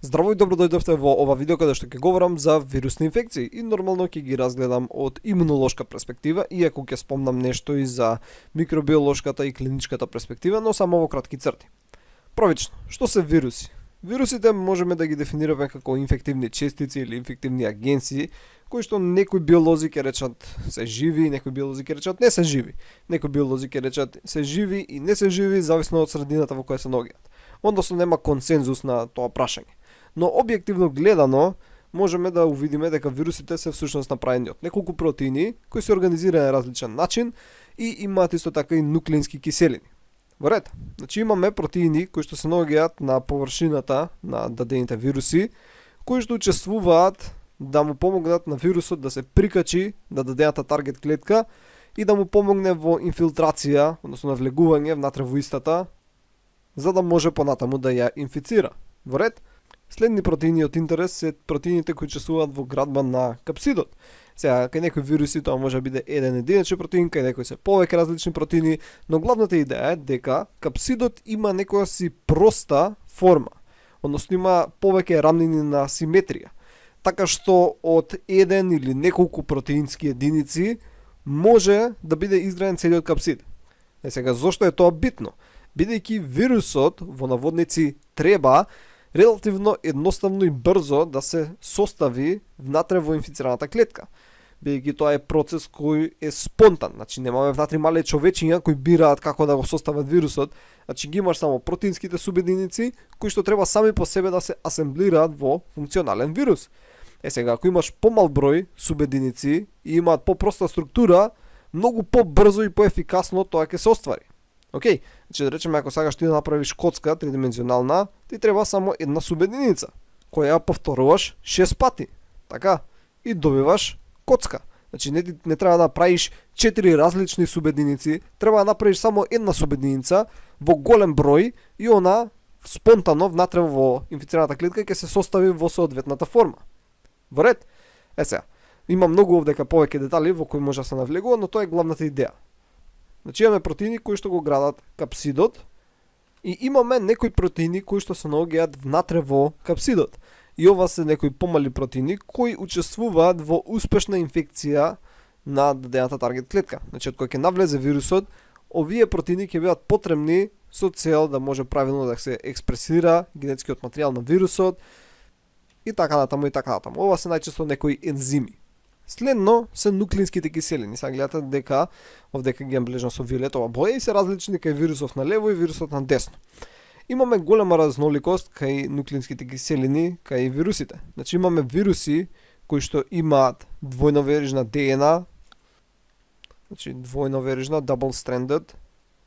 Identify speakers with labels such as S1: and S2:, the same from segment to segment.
S1: Здраво и добро дојдовте во ова видео каде што ќе говорам за вирусни инфекции и нормално ќе ги разгледам од имунолошка перспектива, иако ќе спомнам нешто и за микробиолошката и клиничката перспектива, но само во кратки црти. Првично, што се вируси? Вирусите можеме да ги дефинираме како инфективни честици или инфективни агенции, кои што некои биолози ќе речат се живи, некои биолози ќе речат не се живи. Некои биолози ќе речат се живи и не се живи, зависно од средината во која се наоѓаат. Односно нема консензус на тоа прашање. Но објективно гледано, можеме да увидиме дека вирусите се всушност направени од неколку протеини кои се организирани на различен начин и имаат исто така и нуклеински киселини. Во ред, значи имаме протеини кои што се наоѓаат на површината на дадените вируси, кои што учествуваат да му помогнат на вирусот да се прикачи на дадената таргет клетка и да му помогне во инфилтрација, односно навлегување внатре во истата, за да може понатаму да ја инфицира. Во ред, следни протеини од интерес се протеините кои учествуваат во градба на капсидот. Сега, кај некои вируси тоа може да биде еден единечен протеин, кај некои се повеќе различни протеини, но главната идеја е дека капсидот има некоја си проста форма, односно има повеќе рамнини на симетрија, така што од еден или неколку протеински единици може да биде изграден целиот капсид. Сега, зошто е тоа битно? Бидејќи вирусот во наводници треба релативно едноставно и брзо да се состави внатре во инфицираната клетка. Бидејќи тоа е процес кој е спонтан, значи немаме внатре мале човечиња кои бираат како да го состават вирусот, значи ги имаш само протеинските субединици кои што треба сами по себе да се асемблираат во функционален вирус. Сега, ако имаш помал број субединици и имаат попроста структура, многу побрзо и поефикасно тоа ќе се оствари. Океј, значи да речеме ако сакаш ти да направиш коцка тридимензионална, ти треба само една субединица, која ја повторуваш 6 пати. Така, и добиваш коцка. Значи не треба да направиш 4 различни субединици, треба да направиш само една субединица во голем број и она спонтано внатре во инфицираната клетка ќе се состави во соодветната форма. Во ред? Сега, има многу овдека повеќе детали во кои може да се навлегува, но тоа е главната идеја. Значи имаме протеини кои што го градат капсидот и имаме некои протеини кои што се наоѓаат внатре во капсидот. И ова се некои помали протеини кои учествуваат во успешна инфекција на дадената таргет клетка. Значи од кој ќе навлезе вирусот, овие протеини ќе бидат потребни со цел да може правилно да се експресира генетскиот материјал на вирусот и така натаму и така натаму. Ова се најчесто некои ензими. Следно се нуклеинските киселини. Сега гледате дека овдека ги емблежно со виолетова боја и се различни кај вирусов на лево и вирусот на десно. Имаме голема разноликост кај нуклеинските киселини, кај вирусите. Значи имаме вируси кои што имаат двојно верижна ДНА, значи двојно верижна double stranded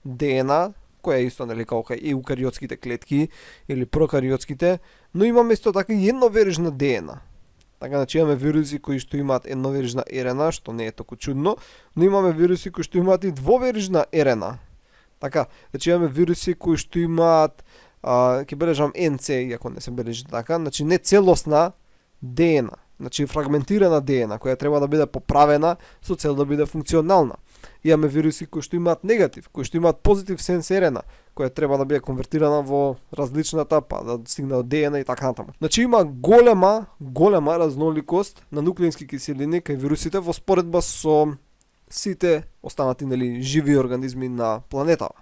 S1: ДНА, која е исто нели како кај еукариотските клетки или прокариотските, но имаме исто така и едноверижна ДНА. Така, значи имаме вируси кои што имаат едноверижна РНА, што не е толку чудно, но имаме вируси кои што имаат и двоверижна РНА. Така, значи имаме вируси кои што имаат, ќе бележам НЦ, иако не се бележи така, значи не целосна ДНА, значи фрагментирана ДНА, која треба да биде поправена со цел да биде функционална. Имаме вируси кои што имаат негатив, кои што имаат позитив сенс РНА, која треба да биде конвертирана во различната, па да стигне до ДНА и така натаму. Значи има голема разноликост на нуклеински киселини кај вирусите во споредба со сите останати нели живи организми на планетава.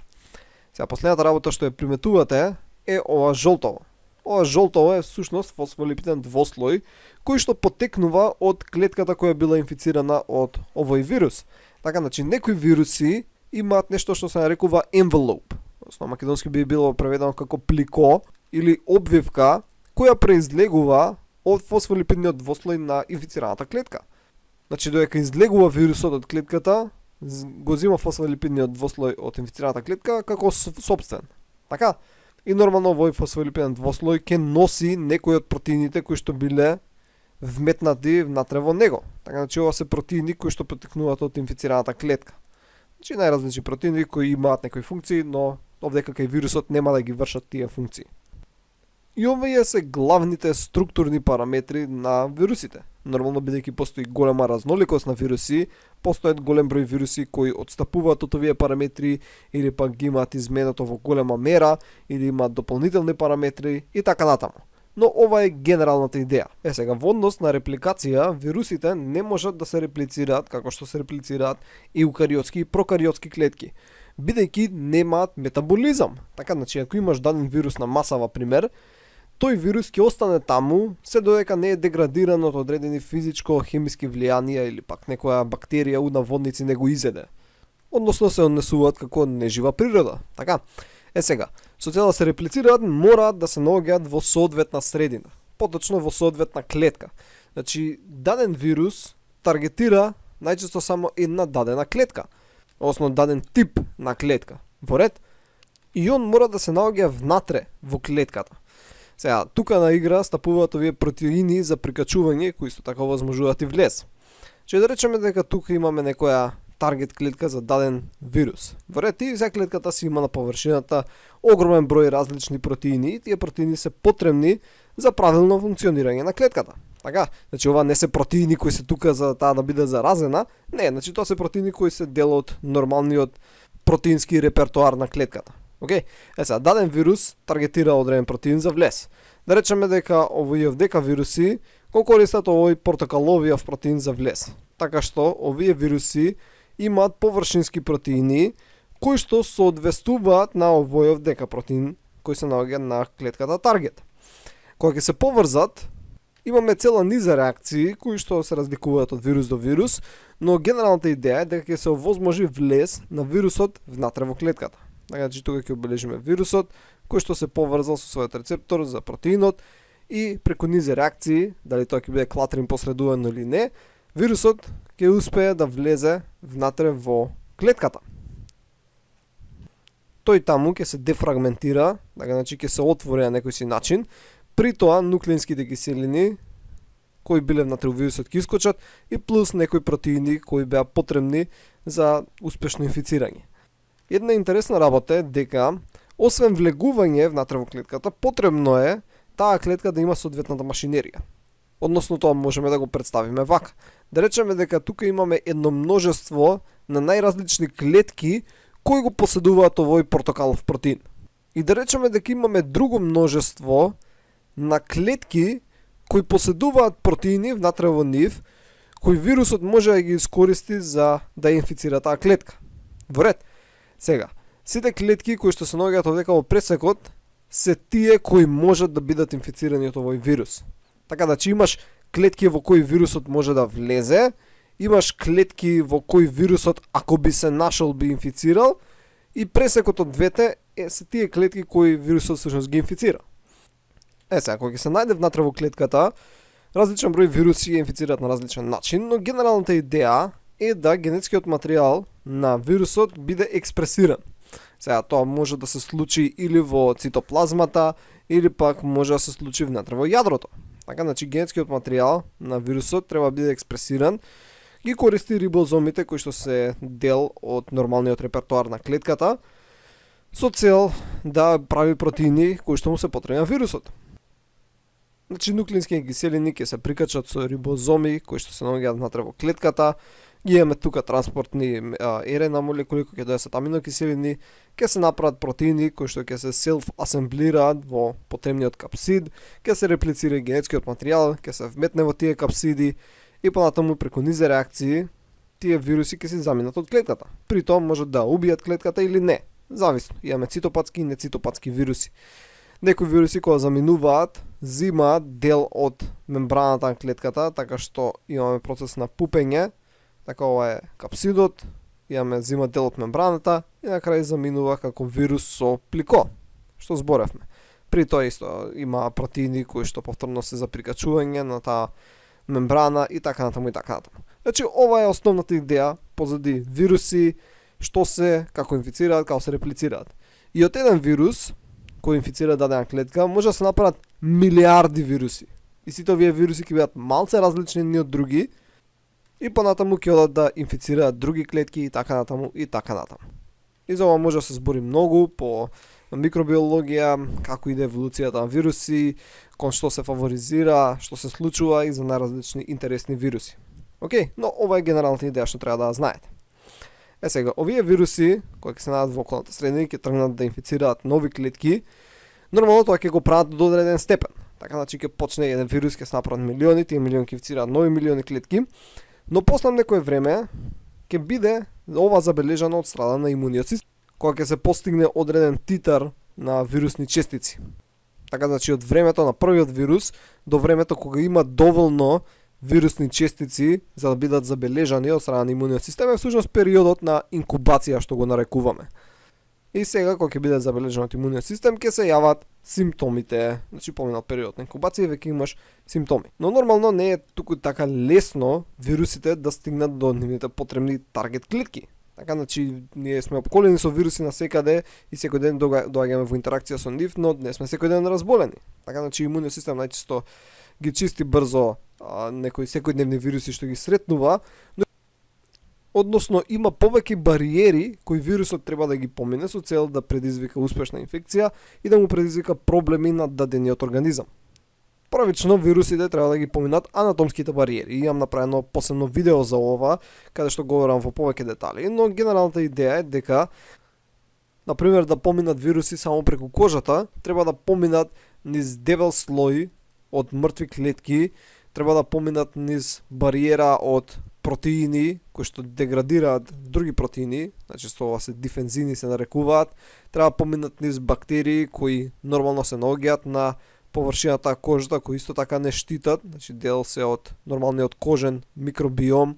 S1: Сега последната работа што ја приметувате е ова жолтово. Ова жолтово е всушност фосфолипиден двослој кој што потекнува од клетката која била инфицирана од овој вирус. Така, значи некои вируси имаат нешто што се нарекува envelope. На македонски би било преведено како плико или обвивка која произлегува од фосфолипидниот двослој на инфицираната клетка. Значи додека излегува вирусот од клетката, го зема фосфолипидниот двослој од инфицираната клетка како сопствен. Така? И нормално овој фосфолипиден двослој ќе носи некои од протеините кои што биле вметнати внатре во него. Така, значи ова се протеини кои што потекнуваат од инфицираната клетка. Значи најразлични протеини кои имаат некои функции, но овдека кај вирусот нема да ги вршат тие функции. И овие се главните структурни параметри на вирусите. Нормално бидејќи постои голема разноликост на вируси, постојат голем број вируси кои отстапуваат од овие параметри или пак ги имаат изменето во голема мера или имаат дополнителни параметри и така натаму. но ова е генералната идеја. Сега, во однос на репликација, вирусите не можат да се реплицираат како што се реплицираат еукариотски и прокариотски клетки, бидејќи немаат метаболизам. Така, значи, ако имаш даден вирус на масава пример, тој вирус ќе остане таму се додека не е деградиран од одредени физичко-хемиски влијанија или пак некоја бактерија у наводници не го изеде. Односно се однесуваат како нежива природа. Така. Сега, со цел да се реплицираат, мораат да се наоѓаат во соодветна средина, поточно во соодветна клетка. Значи, даден вирус таргетира најчесто само една дадена клетка, односно даден тип на клетка. Во ред, и он мора да се наоѓа внатре во клетката. Сега, тука на игра стапуваат овие протеини за прикачување кои исто така возможуваат и влез. Че да речеме дека тука имаме некоја таргет клетка за даден вирус. Во ред, и за клетката си има на површината огромен број различни протеини и тие протеини се потребни за правилно функционирање на клетката. Така, значи ова не се протеини кои се тука за таа да биде заразена, не, значи тоа се протеини кои се дел од нормалниот протеински репертоар на клетката. Океј? Сега, даден вирус таргетира одреден протеин за влез. Да речеме дека овие ДК вируси го користат овој портокаловиот протеин за влез. Така што овие вируси имаат површински протеини кои што соодветствуваат на овојов дека протеин кој се наоѓа на клетката таргет. Кога ќе се поврзат, имаме цела низа реакции кои што се разликуваат од вирус до вирус, но генералната идеја е дека ќе се овозможи влез на вирусот внатре во клетката. Така, значи тука ќе обележиме вирусот кој што се поврзал со својот рецептор за протеинот и преку низа реакции, дали тоа ќе биде клатрин последувано или не, вирусот ќе успее да влезе внатре во клетката. Тој таму ќе се дефрагментира, така, значи ќе се отвори на некој си начин, при тоа нуклеинските киселини кои биле внатре во вирусот ќе искочат и плюс некои протеини кои беа потребни за успешно инфицирање. Една интересна работа е дека освен влегување внатре во клетката, потребно е таа клетка да има соодветната машинерија. Односно тоа можеме да го представиме вака. Да речеме дека тука имаме едно множество на најразлични клетки кои го поседуваат овој портокалов протеин. И да речеме дека имаме друго множество на клетки кои поседуваат протеини внатре во нив, кои вирусот може да ги искористи за да инфицира таа клетка. Во ред. Сега, сите клетки кои што се наоѓаат овдека во пресекот се тие кои можат да бидат инфицирани од овој вирус. Така да, че имаш клетки во кои вирусот може да влезе, имаш клетки во кои вирусот, ако би се нашол, би инфицирал, и пресекот од двете се тие клетки кои вирусот всушност ги инфицира. Сега, кога ќе се најде внатре во клетката, различен број вируси ја инфицираат на различен начин, но генералната идеја е да генетскиот материјал на вирусот биде експресиран. Сега, тоа може да се случи или во цитоплазмата, или пак може да се случи внатре во јадрото. Така, значи, генетскиот материјал на вирусот треба да биде експресиран, ги користи рибозомите кои што се дел од нормалниот репертоар на клетката, со цел да прави протеини кои што му се потребни на вирусот. Значи, нуклеински киселини ќе се прикачат со рибозоми кои што се наоѓаат внатре во клетката, ги имаме тука транспортни РНА молекули кои ќе донесат аминокиселини, ќе се направат протеини кои што ќе се селф-асемблираат во потребниот капсид, ќе се реплицира генетскиот материјал, ќе се вметне во тие капсиди и понатаму преку низе реакции тие вируси ќе се заминат од клетката. При тоа можат да убијат клетката или не, зависно. Имаме цитопатски и нецитопатски вируси. Некои вируси кога заминуваат, зимаат дел од мембраната на клетката, така што имаме процес на пупење. Така, ова е капсидот, имаме зима дел од мембраната и на крај заминува како вирус со плико, што зборевме. При тоа исто има протеини кои што повторно се за прикачување на таа мембрана и така натаму и така натаму. Значи, ова е основната идеја позади вируси, што се, како инфицираат, како се реплицираат. И од еден вирус кој инфицира дадена клетка, може да се направат милиарди вируси. И сите овие вируси ќе бидат малце различни едни од други, и понатаму ќе одат да инфицираат други клетки и така натаму и така натаму. И за ова може да се збори многу по микробиологија, како иде еволуцијата на вируси, кон што се фаворизира, што се случува и за најразлични интересни вируси. Океј, но ова е генералната идеја што треба да ја знаете. Сега, овие вируси, кои ќе се најдат во околната средина и ќе тргнат да инфицираат нови клетки, нормално тоа ќе го прават до одреден степен. Така значи ќе почне еден вирус, ќе се направат милиони, тие милиони ќе инфицираат нови милиони клетки, но после некое време ќе биде ова забележано од страна на имуниот систем, кога ќе се постигне одреден титар на вирусни честици. Така значи од времето на првиот вирус до времето кога има доволно вирусни честици за да бидат забележани од страна на имуниот систем е всушност периодот на инкубација што го нарекуваме. И сега кога ќе биде забележан од имуниот систем ќе се јават симптомите. Значи поминал период на инкубација веќе имаш симптоми. Но нормално не е туку така лесно вирусите да стигнат до нивните потребни таргет клетки. Така значи ние сме опколени со вируси насекаде и секој ден доаѓаме во интеракција со нив, но не сме секој ден разболени. Така значи имуниот систем најчесто ги чисти брзо некои секојдневни вируси што ги сретнува, но односно има повеќе бариери кои вирусот треба да ги помине со цел да предизвика успешна инфекција и да му предизвика проблеми на дадениот организам. Првично вирусите треба да ги поминат анатомските бариери. Имам направено посебно видео за ова, каде што говорам во повеќе детали, но генералната идеја е дека например да поминат вируси само преку кожата, треба да поминат низ дебел слој од мртви клетки, треба да поминат низ бариера од протеини кои што деградираат други протеини, значи со ова се дифензини се нарекуваат, треба да поминат низ бактерии кои нормално се наоѓаат на површината на кожата, кои исто така не штитат, значи дел се од нормалниот кожен микробиом.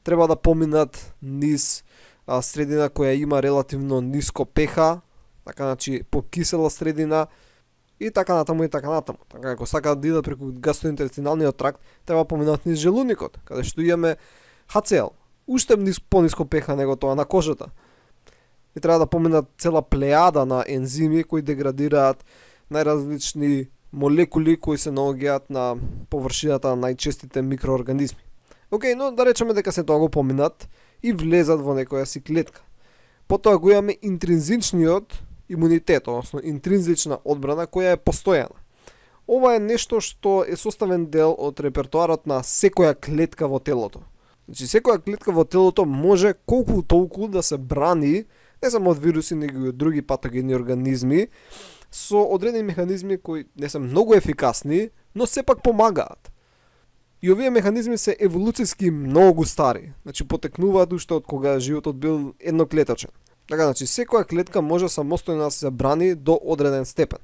S1: Треба да поминат низ средина која има релативно ниско pH, така значи покисела средина и така натаму и така натаму. Така ако сакаат да идат преку гастроинтестиналниот тракт, треба да поминат низ желудникот, каде што имаме HCl, уште пониско pH него тоа на кожата. И треба да поминат цела плејада на ензими кои деградираат најразлични молекули кои се наоѓаат на површината на најчестите микроорганизми. Океј, но да речеме дека се тоа го поминат и влезат во некоја си клетка. Потоа го имаме интринзичниот имунитет, односно интринзична одбрана која е постојана. Ова е нешто што е составен дел од репертоарот на секоја клетка во телото. Значи секоја клетка во телото може колку толку да се брани не само од вируси, него и од други патогени организми со одредени механизми кои не се многу ефикасни, но сепак помагаат. И овие механизми се еволуцијски многу стари, значи потекнуваат уште од кога животот бил едноклеточен. Така, значи, секоја клетка може самостојно да се брани до одреден степен.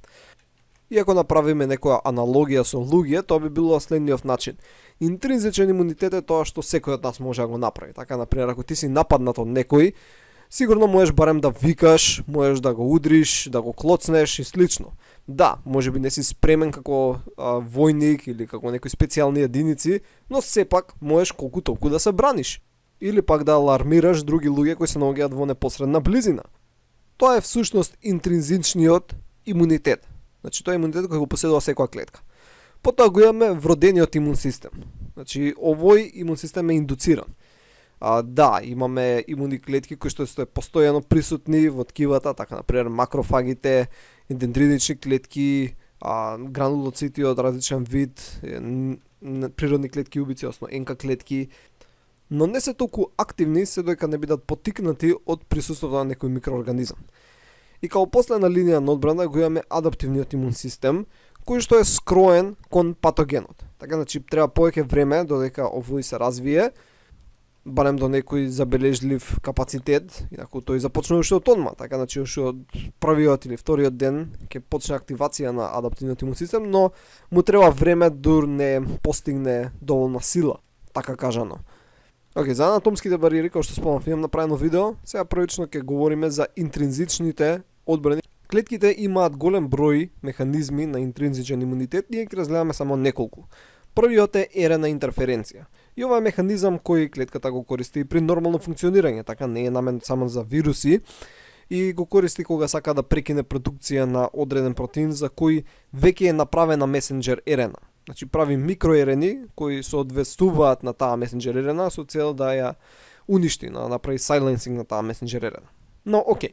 S1: И ако направиме некоја аналогија со луѓе, тоа би било следниот начин. Интринзичен имунитет е тоа што секој од нас може да го направи. Така, например, ако ти си нападнат од некој, сигурно можеш барем да викаш, можеш да го удриш, да го клоцнеш и слично. Да, можеби не си спремен како војник или како некои специјални единици, но сепак можеш колку толку да се браниш. Или пак да алармираш други луѓе кои се наоѓаат во непосредна близина. Тоа е всушност интринзичниот имунитет. Значи тоа е имунитет кој го поседува секоја клетка. Потоа го имаме вродениот имун систем. Значи овој имун систем е индуциран. Да, имаме имуни клетки кои што се постојано присутни во ткивата, така например макрофагите, дендритични клетки, гранулоцити од различен вид, природни клетки убици, односно НК клетки, но не се толку активни се додека не бидат поттикнати од присуството на некој микроорганизам. И као последна линија на одбрана го имаме адаптивниот имун систем, кој што е скроен кон патогенот. Така значи треба повеќе време додека овој се развие, барем до некој забележлив капацитет, инаку тој започнува уште од одма, така значи уште од првиот или вториот ден ќе почне активација на адаптивниот имун систем, но му треба време дур не постигне доволна сила, така кажано. Океј, за анатомските бариери, кој што спомнав, имам направено видео, сега првично ќе говориме за интринзичните одбрани. Клетките имаат голем број механизми на интринзичен имунитет, ние ќе разгледаме само неколку. Првиот е ерена интерференција. И ова е механизам кој клетката го користи при нормално функционирање, така не е намен само за вируси, и го користи кога сака да прекине продукција на одреден протеин за кој веќе е направена месенџер ерена. Значи прави микроерени кои соодветствуваат на таа месенџер ерена со цел да ја уништи, да направи сайленсинг на таа месенџер ерена. Но окей,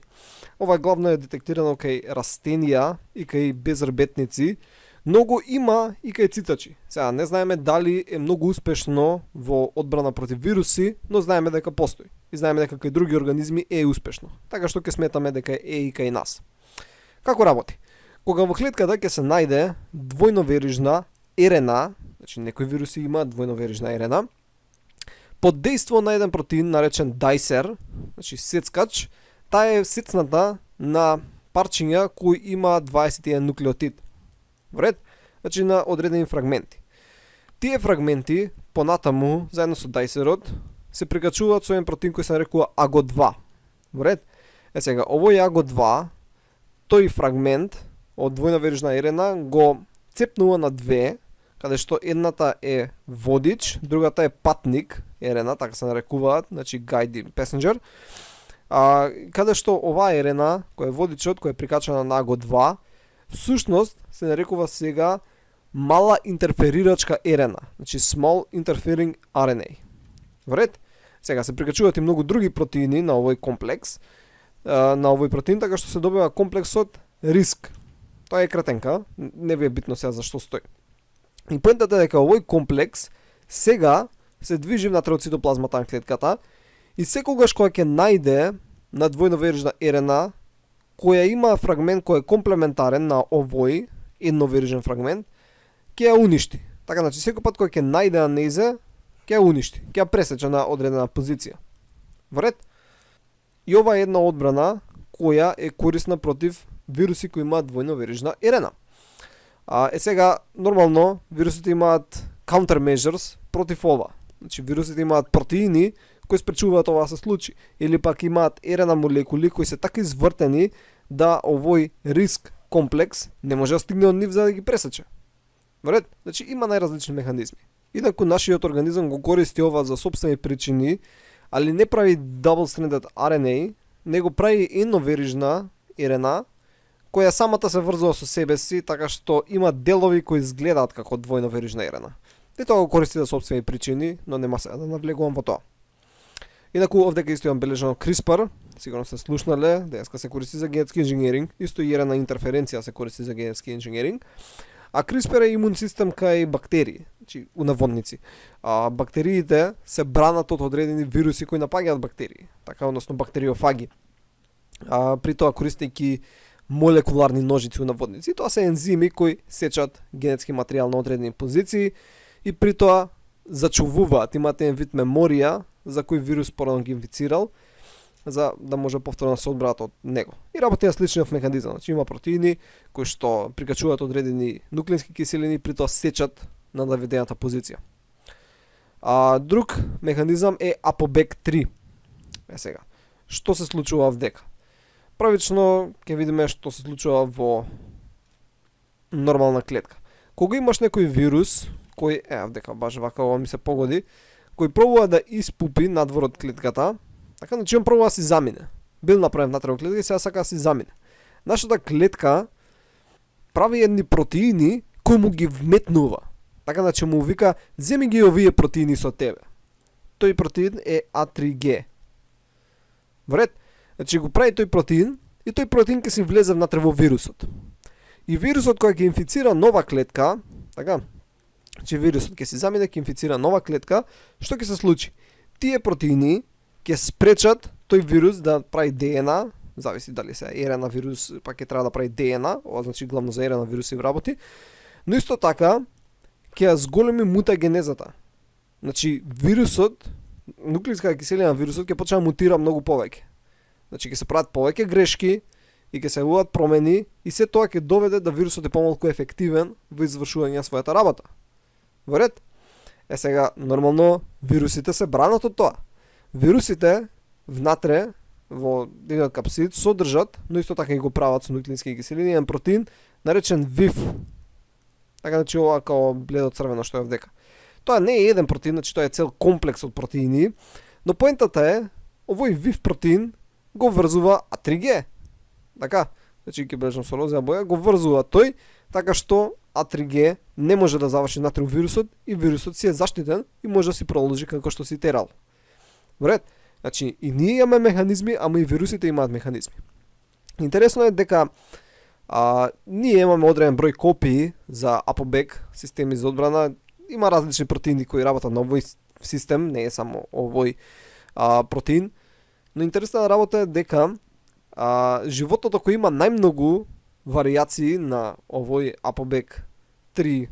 S1: ова главно е детектирано кај растенија и кај безрбетници, многу има и кај цитачи. Сега не знаеме дали е многу успешно во одбрана против вируси, но знаеме дека постои. И знаеме дека кај други организми е успешно. Така што ќе сметаме дека е и кај нас. Како работи? Кога во клетката ќе се најде двојноверижна РНА, значи некои вируси имаат двојноверижна РНА, под дејство на еден протеин наречен дайсер, значи сецкач, таа е сецната на парчиња кои има 21 нуклеотид. Вред? Значи на одредени фрагменти. Тие фрагменти понатаму заедно со дайсерот се прикачуваат со еден протеин кој се нарекува АГО2. Вред? Сега овој АГО2, тој фрагмент од двојноверижна РНА го цепнува на две, каде што едната е водич, другата е патник РНА, така се нарекуваат, значи guide passenger. Каде што оваа РНА, која е водичот, која е прикачана на АГО2, всушност се нарекува сега мала интерферирачка РНА, значи small interfering RNA. Вред? Сега се прикачуваат и многу други протеини на овој комплекс, на овој протеин, така што се добива комплексот риск. Тоа е кратенка, не ви е битно сега зашто стои. И поентата е дека овој комплекс сега се движи внатре од цитоплазмата на клетката и секогаш кога ќе најде на двојноверижна РНА која има фрагмент кој е комплементарен на овој едноверижен фрагмент, ќе ја уништи. Така, значи секој пат кога ќе најде на нејзе, ќе ја уништи, ќе ја пресече на одредена позиција. Вред? И ова е една одбрана која е корисна против вируси кои имаат двојноверижна РНА. Сега, нормално, вирусите имаат countermeasures против ова. Значи, вирусите имаат протеини кои спречуваат ова да се случи. Или пак имаат РНА молекули кои се така извртени да овој риск комплекс не може да стигне од нив за да ги пресече. Вред? Значи, има најразлични механизми. Инаку нашиот организам го користи ова за собствени причини, али не прави double-stranded RNA, него прави едноверижна РНА, која самата се врзува со себе си, така што има делови кои изгледаат како двојноверижна РНА. И тоа го користи за собствени причини, но нема сега да навлегувам во тоа. Инаку овдека исто имам бележано CRISPR, сигурно сте слушнале, денеска се користи за генетски инженеринг, исто и РНА интерференција се користи за генетски инженеринг. А CRISPR е имун систем кај бактерии, значи у наводници. Бактериите се бранат од одредени вируси кои напаѓаат бактерии, така односно бактериофаги. При тоа користејќи молекуларни ножици у наводници, тоа се ензими кои сечат генетски материјал на одредени позиции и при тоа зачувуваат, имаат еден вид меморија за кој вирус порано ги инфицирал, за да може повторно да се одбранат од него. И работи на сличниот механизам, значи има протеини кои што прикачуваат одредени нуклеински киселини и при тоа сечат на наведената позиција. Друг механизам е ApoBec3. Сега, што се случува овдека? Правично ќе видиме што се случува во нормална клетка. Кога имаш некој вирус, кој овдека баш вака ова ми се погоди, кој пробува да испупи надвор од клетката, така значи он пробува да си замине. Бил направен внатре во клетка и сега сака да си замине. Нашата клетка прави едни протеини кои му ги вметнува. Така значи му вика, земи ги овие протеини со тебе. Тој протеин е А3Г. Вред? Значи го прави тој протеин и тој протеин ќе си влезе внатре во вирусот. И вирусот кој ќе инфицира нова клетка, така, значи вирусот ќе си замине, ќе инфицира нова клетка, што ќе се случи? Тие протеини ќе спречат тој вирус да прави ДНА, зависи дали се РНА вирус, па ќе треба да прави ДНА, ова значи главно за РНА вируси вработи, но исто така ќе ја зголеми мутагенезата. Значи вирусот, нуклеинска киселина на вирусот ќе почне да мутира многу повеќе. Значи ќе се прават повеќе грешки и ќе се јавуваат промени и се тоа ќе доведе да вирусот е помалку ефективен во извршување на својата работа. Во ред? Сега нормално вирусите се бранат од тоа. Вирусите внатре во едниот капсид содржат, но исто така и го прават со нуклеински киселини, еден протеин наречен VIF. Така значи ова као бледо црвено што е овдека. Тоа не е еден протеин, значи тоа е цел комплекс од протеини, но поентата е овој VIF протеин го врзува А3Г. Така, значи ќе бележам со розова боја, го врзува тој, така што А3Г не може да заврши внатре вирусот и вирусот си е заштитен и може да си продолжи како што си терал. Вред? Значи и ние имаме механизми, ама и вирусите имаат механизми. Интересно е дека ние имаме одреден број копии за ApoBec, системи за одбрана. Има различни протеини кои работат на овој систем, не е само овој протеин. Но интересна работа е дека животното кој има најмногу варијации на овој ApoBec 3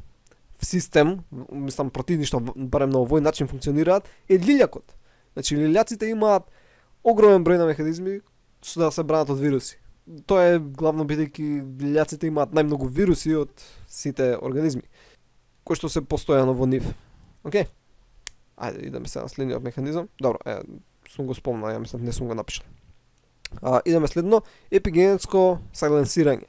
S1: систем, мислам противни што барем на овој начин функционираат, е лилјакот. Значи лилјаците имаат огромен број на механизми што да се бранат од вируси. Тоа е главно бидејќи лилјаците имаат најмногу вируси од сите организми кои што се постојано во нив. Океј. Ајде идеме сега на следниот механизам. Добро, сум го спомнал, ја мислам не сум го напишал. Идеме следно, епигенетско сайленсирање.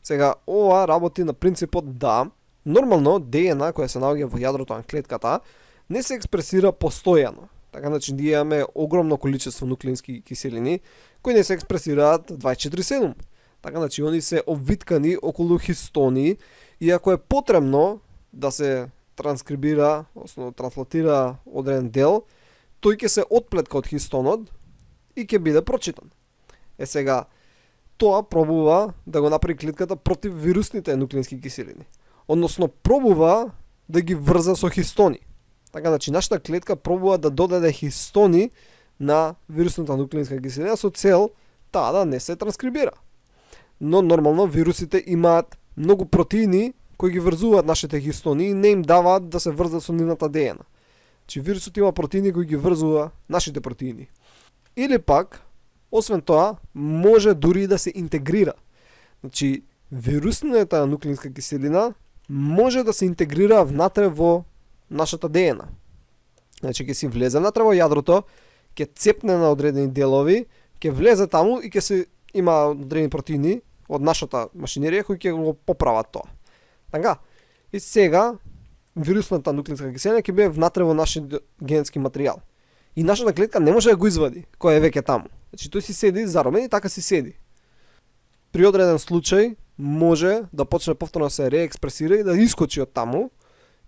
S1: Сега ова работи на принципот да нормално ДНА која се наоѓа во јадрото на клетката не се експресира постојано. Така значи ние имаме огромно количество нуклеински киселини кои не се експресираат 24/7. Така значи они се обвиткани околу хистони и ако е потребно да се транскрибира, односно транслатира одреден дел, тој ќе се отплетка од хистонот и ќе биде прочитан. Сега тоа пробува да го направи клетката против вирусните нуклеински киселини. Односно пробува да ги врза со хистони. Така значи нашата клетка пробува да додаде хистони на вирусната нуклеинска киселина со цел таа да не се транскрибира. Но нормално вирусите имаат многу протеини кои ги врзуваат нашите хистони и не им даваат да се врзат со нивната ДНА. Значи вирусот има протеини кои ги врзува нашите протеини. Или пак, освен тоа, може дури да се интегрира. Значи вирусната нуклеинска киселина може да се интегрира внатре во нашата ДНА. Значи ќе си влезе внатре во јадрото, ќе цепне на одредени делови, ќе влезе таму и ќе се има одредени протеини од нашата машинерија кои ќе го поправат тоа. Така. И сега вирусната нуклеинска киселина ќе биде внатре во нашиот генетски материјал. И нашата клетка не може да го извади, кој е веќе таму. Значи тој си седи заромен и така си седи. При одреден случај може да почне повторно да се реекспресира и да искочи од таму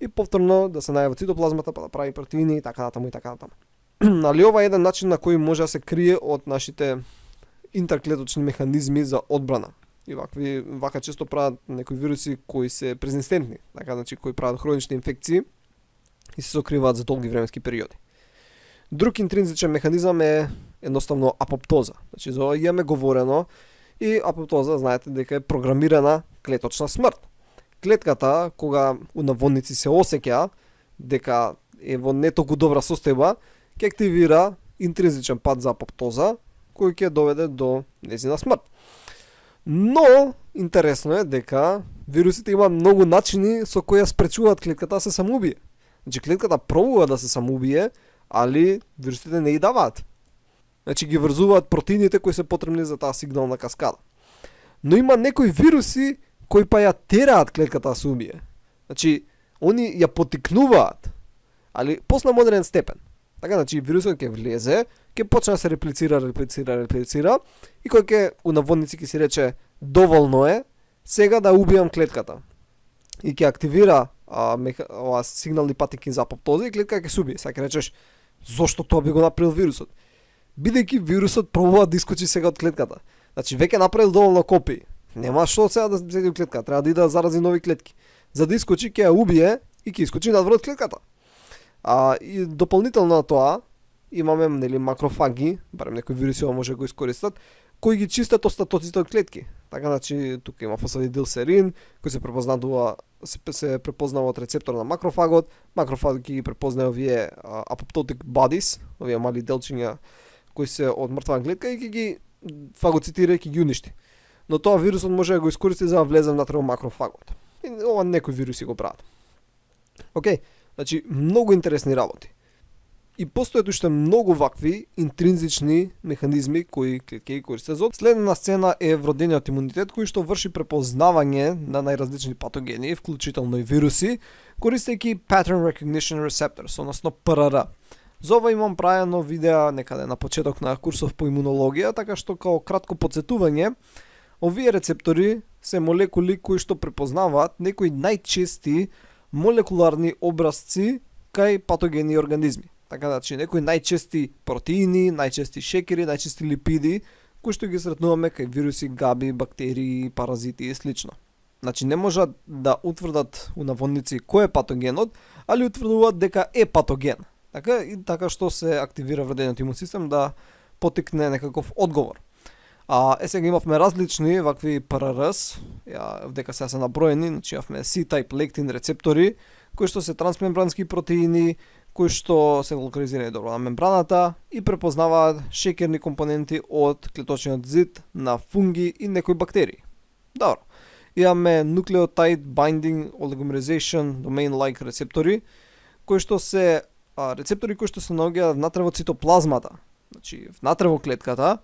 S1: и повторно да се најави во цитоплазмата па да прави протеини и така натаму и така натаму. Али ова е еден начин на кој може да се крие од нашите интерклеточни механизми за одбрана. И вака често прават некои вируси кои се презистентни, така значи кои прават хронични инфекции и се сокриваат за долги временски периоди. Друг интринзичен механизам е едноставно апоптоза. Значи за ова имаме говорено и апоптоза знаете дека е програмирана клеточна смрт. Клетката кога у наводници се осеќа дека е во не толку добра состојба, ќе активира интринзичен пат за апоптоза кој ќе доведе до нејзина смрт. Но интересно е дека вирусите имаат многу начини со кои ја спречуваат клетката да се самоубие. Значи клетката пробува да се самоубие, али вирусите не ја даваат. Значи ги врзуваат протеините кои се потребни за таа сигнална каскада. Но има некои вируси кои па ја тераат клетката да се убие. Значи они ја поттикнуваат, али после модерен степен. Така значи вирусот ќе влезе, ќе почне да се реплицира и кој ќе у наводници ќе си рече доволно е сега да убијам клетката. И ќе активира ова сигнални патеки за апоптоза и клетка ќе се убие. Сега ќе речеш зошто тоа би го направил вирусот? Бидејќи вирусот пробува да искочи сега од клетката. Значи веќе направил доволно копии. Нема што сега да седи у клетка, треба да иде да зарази нови клетки. За да искочи ќе ја убие и ќе искочи надвор од клетката. И дополнително на тоа имаме макрофаги, барем некои вируси може да го искористат, кои ги чистат остатоците од клетки. Така значи тука има фосфатидилсерин кој се препознава од рецептор на макрофагот. Макрофагот ги препознае овие apoptotic bodies, овие мали делчиња кои се од мртва клетка и ги фагоцитира и ги уништи. Но тоа вирусот може да го искористи за да влезе внатре во макрофагот. И ова некои вируси го прават. Океј, значи многу интересни работи. И постојат уште многу вакви интринзични механизми кои клетки користат за. Следна сцена е вродениот имунитет кој што врши препознавање на најразлични патогени, вклучително и вируси, користејќи Pattern Recognition Receptors, односно ПРР. За ова имам правено видео некаде на почеток на курсов по имунологија, така што као кратко подсетување, овие рецептори се молекули кои што препознаваат некои најчести молекуларни образци кај патогени организми. Така значи некои најчести протеини, најчести шекери, најчести липиди кои што ги сретнуваме кај вируси, габи, бактерии, паразити и слично. Значи не можат да утврдат у наводници кој е патогенот, али утврдуваат дека е патоген. Така што се активира вредениот имун систем да потикне некаков одговор. Сега имавме различни вакви ПРРС, дека сега се наброени, значи имавме C-type lectin рецептори, кои што се трансмембрански протеини, кои што се локализирани добро на мембраната и препознаваат шеќерни компоненти од клеточниот зид на фунги и некои бактерии. Добро. Имаме nucleotide binding oligomerization domain-like рецептори, кои што се рецептори кои што се наоѓаат внатре во цитоплазмата. Значи, внатре во клетката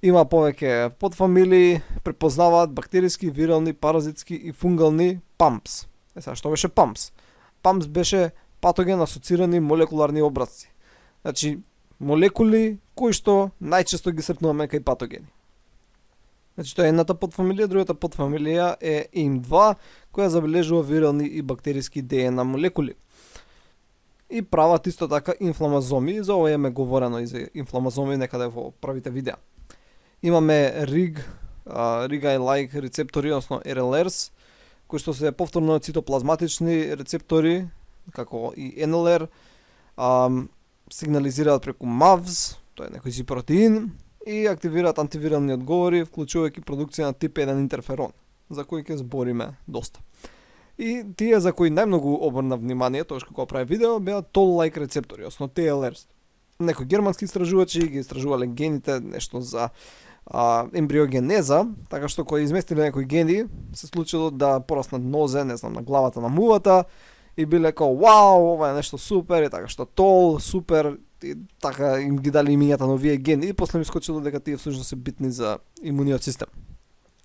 S1: има повеќе подфамилии, препознаваат бактериски, вирални, паразитски и фунгални PAMPs. Сега, што беше PAMPs? PAMPs беше патоген асоцирани молекуларни образци. Значи, молекули кои што најчесто ги сретнуваме кај патогени. Значи, тоа е едната подфамилија, другата подфамилија е AIM2, која забележува вирални и бактериски ДНА молекули. И прават исто така инфламазоми, за ова имаме говорено и за инфламазоми некаде во правите видеа. Имаме RIG-I-like рецептори, односно RLRs, кои што се повторно цитоплазматични рецептори, како и NLR, сигнализираат преку MAVS, тоа е некој си протеин, и активираат антивирални одговори, вклучувајќи продукција на тип 1 интерферон, за кој ќе збориме доста. И тие за кои најмногу обрна внимание, тоа што прави видео, беа Toll-like рецептори, односно TLRs. Некои германски истражувачи ги истражувале гените, нешто за ембриогенеза, така што кои изместиле некои гени, се случило да пораснат нозе, не знам, на главата на мувата, и биле као, вау, ова е нешто супер, и така што тол, супер, и така им ги дали имињата на овие гени, и после ми скочило дека тие всушност се битни за имуниот систем.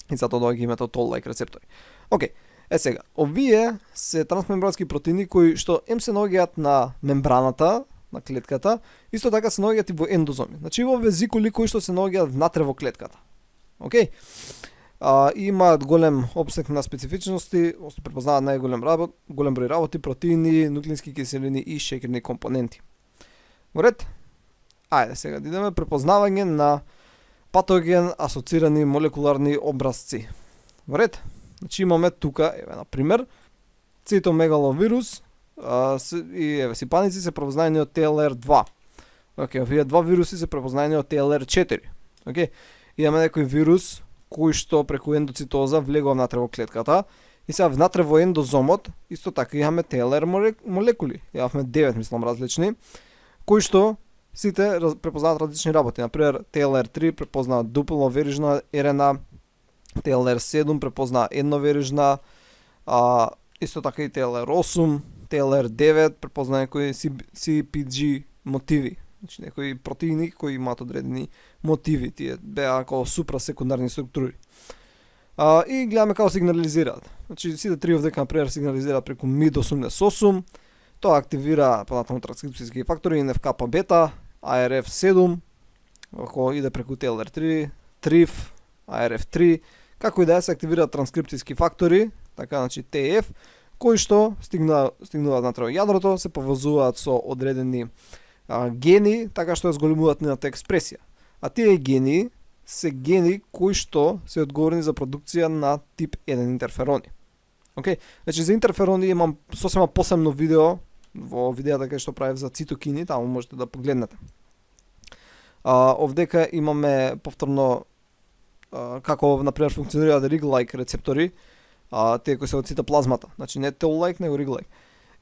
S1: И затоа доаѓа името Toll-like рецептори. Океј, сега, овие се трансмембрански протеини кои што се наоѓаат на мембраната, на клетката, исто така се наоѓаат и во ендозоми. Значи во везикули кои што се наоѓаат внатре во клетката. Океј? Имаат голем опсег на специфичности, препознаваат најголем голем број работи, протеини, нуклеински киселини и шеќерни компоненти. Во ред? Ајде сега да идеме препознавање на патоген асоцирани молекуларни образци. Во ред? Значи имаме тука, еве на пример, цитомегаловирус и еве сипаници се препознаени од TLR2. Океј, овие два вируси се препознаени од TLR4. Океј, имаме некој вирус кој што преку ендоцитоза влегува внатре во клетката и сега внатре во ендозомот исто така имаме TLR молекули. Имавме 9 мислам различни, кои што сите препознаваат различни работи. Например, TLR3 препознава дупловерижна РНА, TLR7 препознава едноверижна, исто така и TLR8, TLR9 препознава некои CPG мотиви. Значи некои протеини кои имаат одредени мотиви, тие беа како супрасекундарни структури. И гледаме како сигнализираат. Значи сите три овдека например сигнализираат преку MID88, тоа активира понатаму транскрипцијски фактори NF-kappa бета, ARF7, ако иде преку TLR3, TRIF, ARF3, како и да се активираат транскрипцијски фактори, така значи TF, кои што стигнуваат натре во јадрото, се поврзуваат со одредени гени, така што ја зголемуваат нивната експресија. А тие гени се гени кои што се одговорни за продукција на тип 1 интерферони. Океј, значи за интерферони имам сосема посебно видео во видеото кај што правев за цитокини, таму можете да погледнете. Овдека имаме повторно како например функционираат RIG-like рецептори, тие кои се од цитоплазмата, значи не Toll-like, него RIG-like.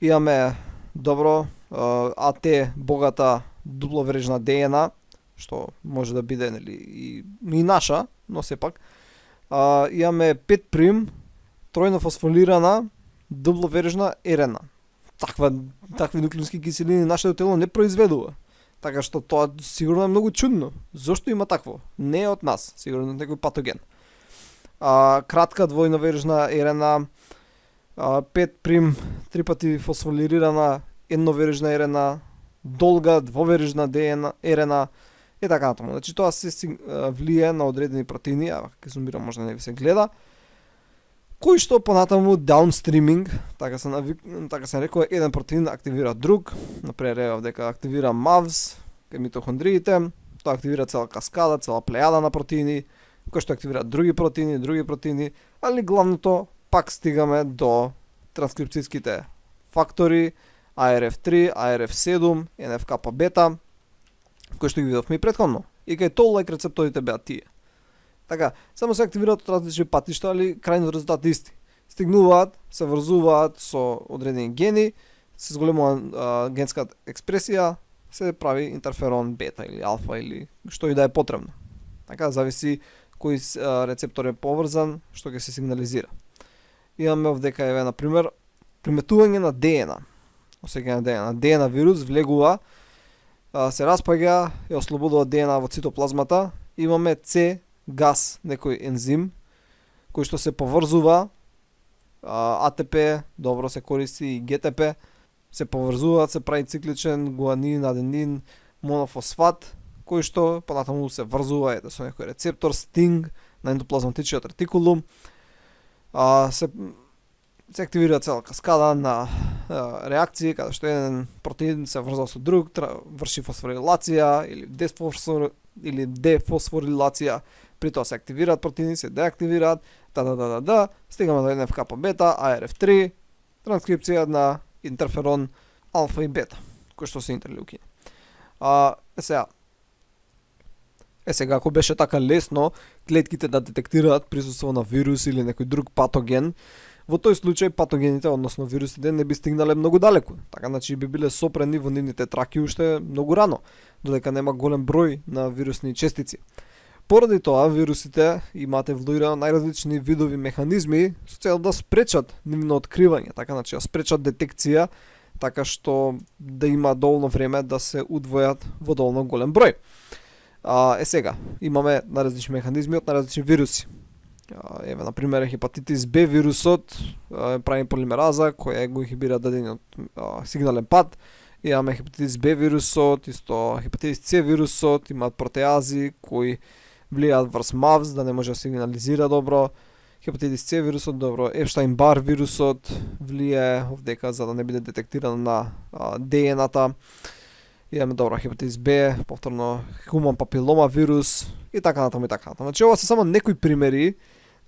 S1: Имаме добро АТ богата дупловерижна ДНА, што може да биде нели и наша, но сепак. Имаме 5' тројно фосфорилирана дупловерижна РНА. Такви нуклеински киселини нашето тело не произведува. Така што тоа сигурно е многу чудно. Зошто има такво? Не е од нас, сигурно некој патоген. Кратка двојноверижна РНА, 5' три пати фосфорилирана едноверижна РНА, долга двоверижна РНА и така натаму. Значи тоа се влие на одредени протеини, ќе зумирам можда не ви се гледа, кои што понатаму даунстриминг, така се нарекува, еден протеин активира друг, например еве дека активира MAVS кај митохондриите, тоа активира цела каскада, цела плејада на протеини, кои што активираат други протеини, али главното пак стигаме до транскрипцијските фактори, ARF3, ARF7, NF-kappa бета, кои што ги видовме и претходно. И кај Toll-like рецепторите беа тие. Така, само се активираат од различни патишта, али крајниот резултат е исти. Стигнуваат, се врзуваат со одредени гени, се зголемува генската експресија, се прави интерферон бета или алфа или што и да е потребно. Така, зависи кој рецептор е поврзан, што ќе се сигнализира. Имаме овдека еве на пример приметување на ДНА. Осеќање на ДНА. ДНА вирус влегува, се распаѓа, ја ослободува ДНА во цитоплазмата. Имаме С газ, некој ензим кој што се поврзува, АТП, добро се користи и ГТП, се поврзуваат, се прави цикличен гуанин, аденин, монофосфат, кој што понатаму се врзува со некој рецептор, стинг на ендоплазматичниот ретикулум. Се активира цела каскада на реакции, каде што еден протеин се врзува со друг, врши фосфорилација или дефосфорилација, при тоа се активираат протеини, се деактивираат, стигаме до НФК бета, ARF3, транскрипција на интерферон алфа и бета, кои што се интерлеукини. Сега, ако беше така лесно клетките да детектираат присуство на вирус или некој друг патоген, во тој случај патогените, односно вирусите, не би стигнале многу далеку. Така, значи би биле сопрени во нивните траки уште многу рано, додека нема голем број на вирусни честици. Поради тоа, вирусите имаат еволуирано најразлични видови механизми со цел да спречат нивно откривање, така, значи да спречат детекција, така што да има доволно време да се удвојат во доволно голем број. Сега, имаме наразлични механизми од наразлични вируси. Еве, на пример, хепатитис Б вирусот прави полимераза која го инхибира дадениот сигнален пат. Имаме хепатитис Б вирусот, исто хепатитис С вирусот, имаат протеази кои влијаат врз МАВС да не може да сигнализира добро. Хепатитис С вирусот, добро, Епштайн-Бар вирусот влијае овдека за да не биде детектирано на ДНА-та. Имаме добро хепатитис Б, повторно хуман папилома вирус и така натаму и така натаму. Значи ова се само некои примери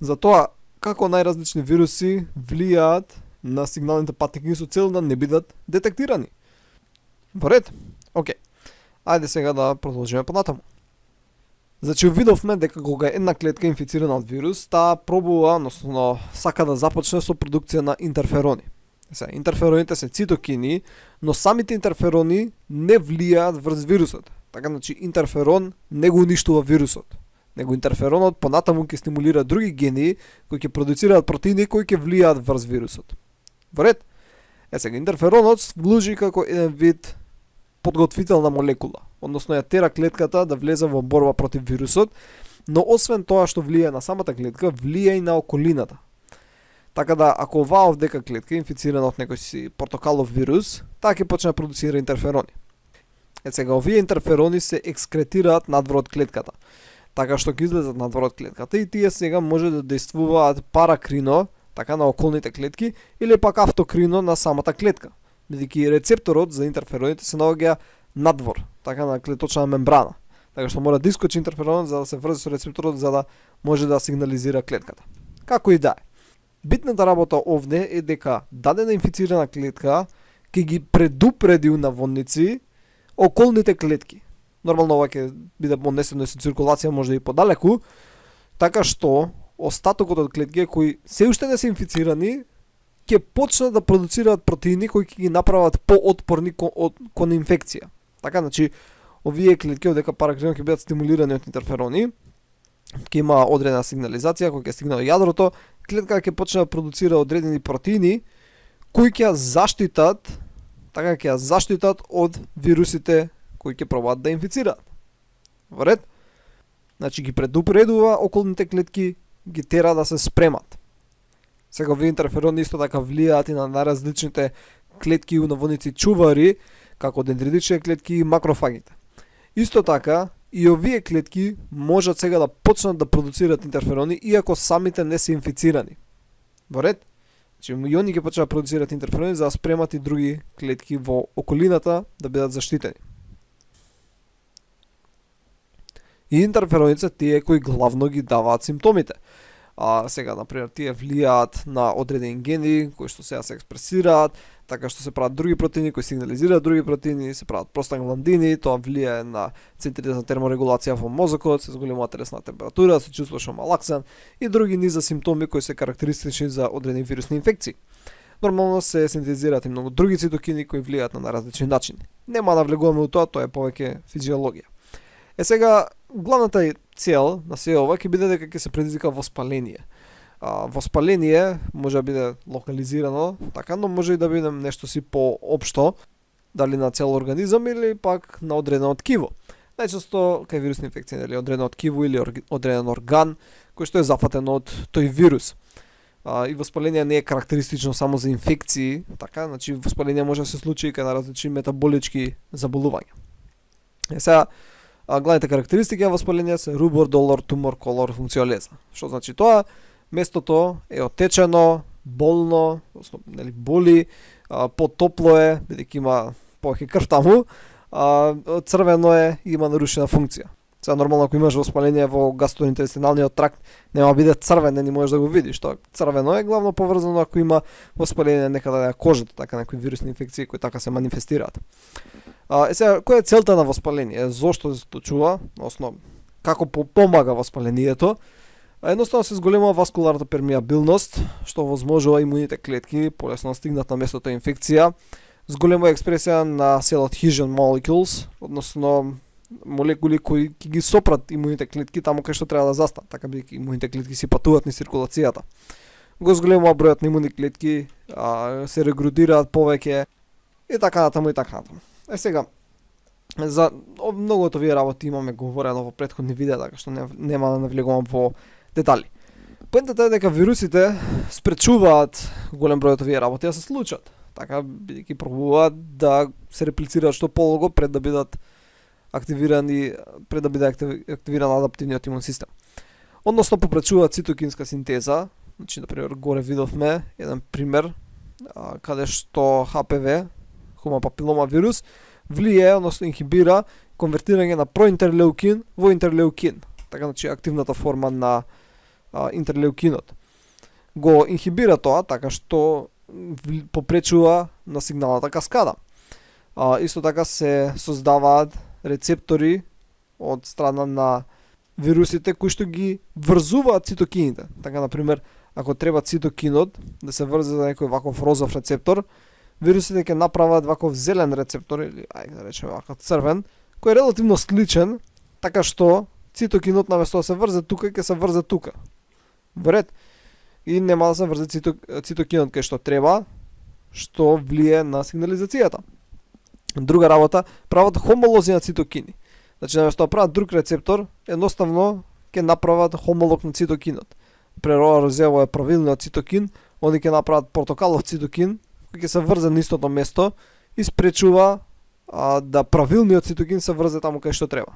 S1: за тоа како најразлични вируси влијаат на сигналните патеки со цел да не бидат детектирани. Во ред? Океј. Ајде сега да продолжиме понатаму. Значи видовме дека кога една клетка е инфицирана од вирус, таа пробува, односно сака да започне со продукција на интерферони. Интерфероните се цитокини, но самите интерферони не влијаат врз вирусот. Така, значи, интерферон не го уништува вирусот. Него интерферонот понатаму ќе стимулира други гени кои ќе продуцираат протеини кои ќе влијаат врз вирусот. Во ред? Сега, интерферонот служи како еден вид подготвителна молекула, односно ја тера клетката да влезе во борба против вирусот, но освен тоа што влијае на самата клетка, влијае и на околината. Така да, ако оваа овдека клетка е инфицирана од некој си портокалов вирус, таа ќе почне да продуцира интерферони. Сега, овие интерферони се екскретираат надвор од клетката, така што ќе излезат надвор од клетката и тие сега може да действуваат паракрино, така на околните клетки, или пак автокрино на самата клетка. Бидејќи рецепторот за интерфероните се наоѓа надвор, така на клеточна мембрана. Така што мора да искочи интерферонот за да се врзи со рецепторот за да може да сигнализира клетката. Како и да е. Битната работа овде е дека дадена инфицирана клетка ќе ги предупреди наводници околните клетки. Нормално ова ќе биде поднесено со циркулација може и подалеку, така што остатокот од клетки кои се уште не се инфицирани ќе почнат да продуцираат протеини кои ќе ги направат поотпорни кон инфекција. Така, значи, овие клетки одека паракрино ќе бидат стимулирани од интерферони, ќе има одредена сигнализација која ќе стигне до јадрото, клетка ќе почне да продуцира одредени протеини кои ќе ја заштитат, така ќе ја заштитат од вирусите кои ќе пробаат да инфицираат. Во ред? Значи ги предупредува околните клетки, ги тера да се спремат. Сега овие интерферони исто така влијаат и на најразличните клетки и наводници чувари, како дендритични клетки и макрофагите. Исто така, и овие клетки можат сега да почнат да продуцираат интерферони, иако самите не се инфицирани. Во ред? Значи, и они ќе почнат да продуцираат интерферони за да спремат и други клетки во околината да бидат заштитени. И интерфероните тие кои главно ги даваат симптомите. Сега, например, тие влијаат на одредени гени кои што сега се експресираат, така што се прават други протеини кои сигнализираат други протеини, се прават простагландини, тоа влијае на центрите за терморегулација во мозокот, се зголемува телесна температура, се чувствуваш малаксан и други низа симптоми кои се карактеристични за одредени вирусни инфекции. Нормално се синтезираат и многу други цитокини кои влијаат на различни начини. Нема да влегуваме у тоа е повеќе физиологија. Сега, главната цел на се ова ќе биде дека ќе се предизвика воспаление. Воспаление може да биде локализирано, така, но може и да биде нешто си поопшто, дали на цел организам или пак на одредено ткиво. Најчесто кај вирусни инфекции, дали одредено ткиво или одреден орган кој што е зафатен од тој вирус. И воспаление не е карактеристично само за инфекции, така, значи воспаление може да се случи и кај на различни метаболички заболувања. Сега, главните карактеристики на воспаление се рубор, долор, тумор, колор, функција леза. Што значи тоа? Местото е отечено, болно, нели боли, потопло е, бидејќи има повеќе крв таму, црвено е и има нарушена функција. Сега нормално ако имаш воспаление во гастроинтестиналниот тракт, нема биде црвен, не можеш да го видиш. Тоа црвено е главно поврзано ако има воспаление некаде на кожата, така некои вирусни инфекции кои така се манифестираат. Сега, која е целта на воспаление? Зошто се случува? Односно, како помага воспалението? Едноставно се зголемува васкуларната пермеабилност, што возможува имуните клетки полесно стигнат на местото инфекција. Зголемува експресија на cell adhesion molecules, односно молекули кои ќе ги сопрат имуните клетки таму кај што треба да застанат, така бидејќи имуните клетки си патуваат низ циркулацијата. Го зголемува бројот на имуни клетки, се регрутираат повеќе и така натаму и така натаму. Сега, за многу од овие работи имаме говорено во претходни видеа, така што нема да навлегувам во детали. Поентата е дека вирусите спречуваат голем број од овие работи да се случат. Така, бидејќи пробуваат да се реплицираат што полого пред да бидат активирани, пред да биде активиран адаптивниот имун систем. Односно попречуваат цитокинска синтеза. Значи, например, горе видовме еден пример каде што HPV, Human Papilloma вирус, влијае, односно инхибира конвертирање на проинтерлеукин во интерлеукин. Така, значи, активната форма на интерлеукинот. Го инхибира тоа така што попречува на сигналната каскада. Исто така се создаваат рецептори од страна на вирусите кои што ги врзуваат цитокините. Така, например, ако треба цитокинот да се врзе за некој ваков розов рецептор, вирусите ќе направат ваков зелен рецептор, или ајде да речеме ваков црвен, кој е релативно сличен, така што цитокинот наместо да се врзе тука, ќе се врзе тука. Вред. И нема да се врзе цитокинот кај што треба, што влие на сигнализацијата. Друга работа, прават хомолози на цитокини. Значи, наместо да прават друг рецептор, едноставно ќе направат хомолог на цитокинот. Прероа розево е правилниот цитокин, они ќе направат портокалов цитокин, кој ќе се врзе на истото место и спречува да правилниот цитокин се врзе таму кај што треба.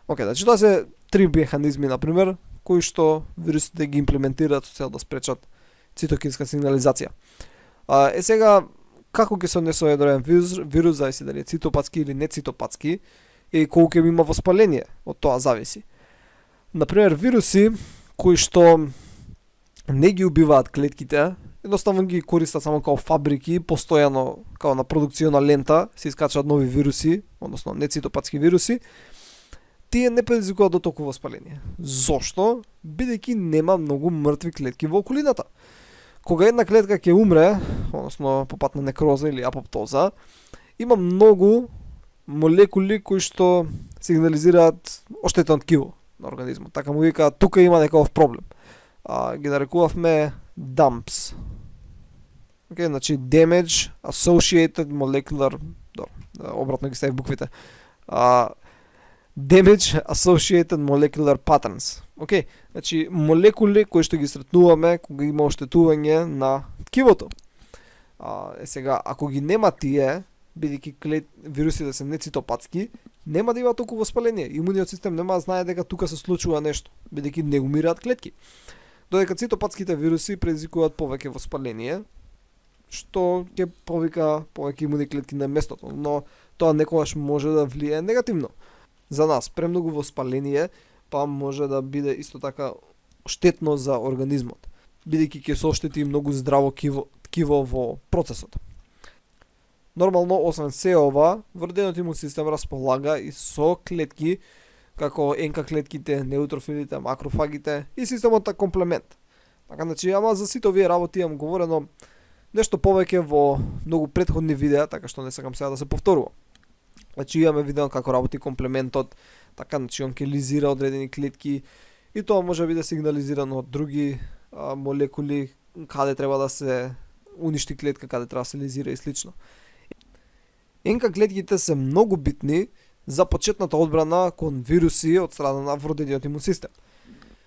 S1: Значи тоа се три механизми, например, кои што вирусите ги имплементираат со цел да спречат цитокинска сигнализација. Сега, како ќе се однесува еден вирус, зависи дали е цитопатски или не цитопатски, и колку ќе има воспаление, од тоа зависи. Например, вируси кои што не ги убиваат клетките, едноставно ги користат само као фабрики, постојано као на продукциона лента се искачаат нови вируси, односно нецитопатски вируси, тие не предизвикуваат до толку воспаление. Зошто? Бидејќи нема многу мртви клетки во околината. Кога една клетка ќе умре, односно по пат на некроза или апоптоза, има многу молекули кои што сигнализираат оштетен ткиво на организмот. Така му викаат, тука има некој проблем. Ги нарекувавме DAMPs. Значи Damage Associated Molecular, обратно ги ставив буквите. Damage Associated Molecular Patterns. Значи молекули кои што ги сретнуваме кога има оштетување на ткивото. Сега, ако ги нема тие, бидејќи вирусите се нецитопатски, нема да има толку воспаление. Имуниот систем нема да знае дека тука се случува нешто, бидејќи не умираат клетки. Додека цитопатските вируси предизвикуваат повеќе воспаление, што ќе повика повеќе имуни клетки на местото, но тоа некогаш може да влијае негативно. За нас премногу воспаление па може да биде исто така штетно за организмот, бидејќи ќе се оштети многу здраво ткиво во процесот. Нормално, освен се ова, вродениот имун систем располага и со клетки, како НК клетките, неутрофилите, макрофагите и системот на комплемент. Така, значи, ама за сите овие работи имам говорено нешто повеќе во многу претходни видеа, така што не сакам сега да се повторувам. Значи, имаме видено како работи комплементот, така, значи, он ке лизира одредени клетки и тоа може би да сигнализирано од други молекули, каде треба да се уништи клетка, каде треба да се лизира и слично. НК клетките се многу битни за почетната одбрана кон вируси од страна на вродениот имун систем.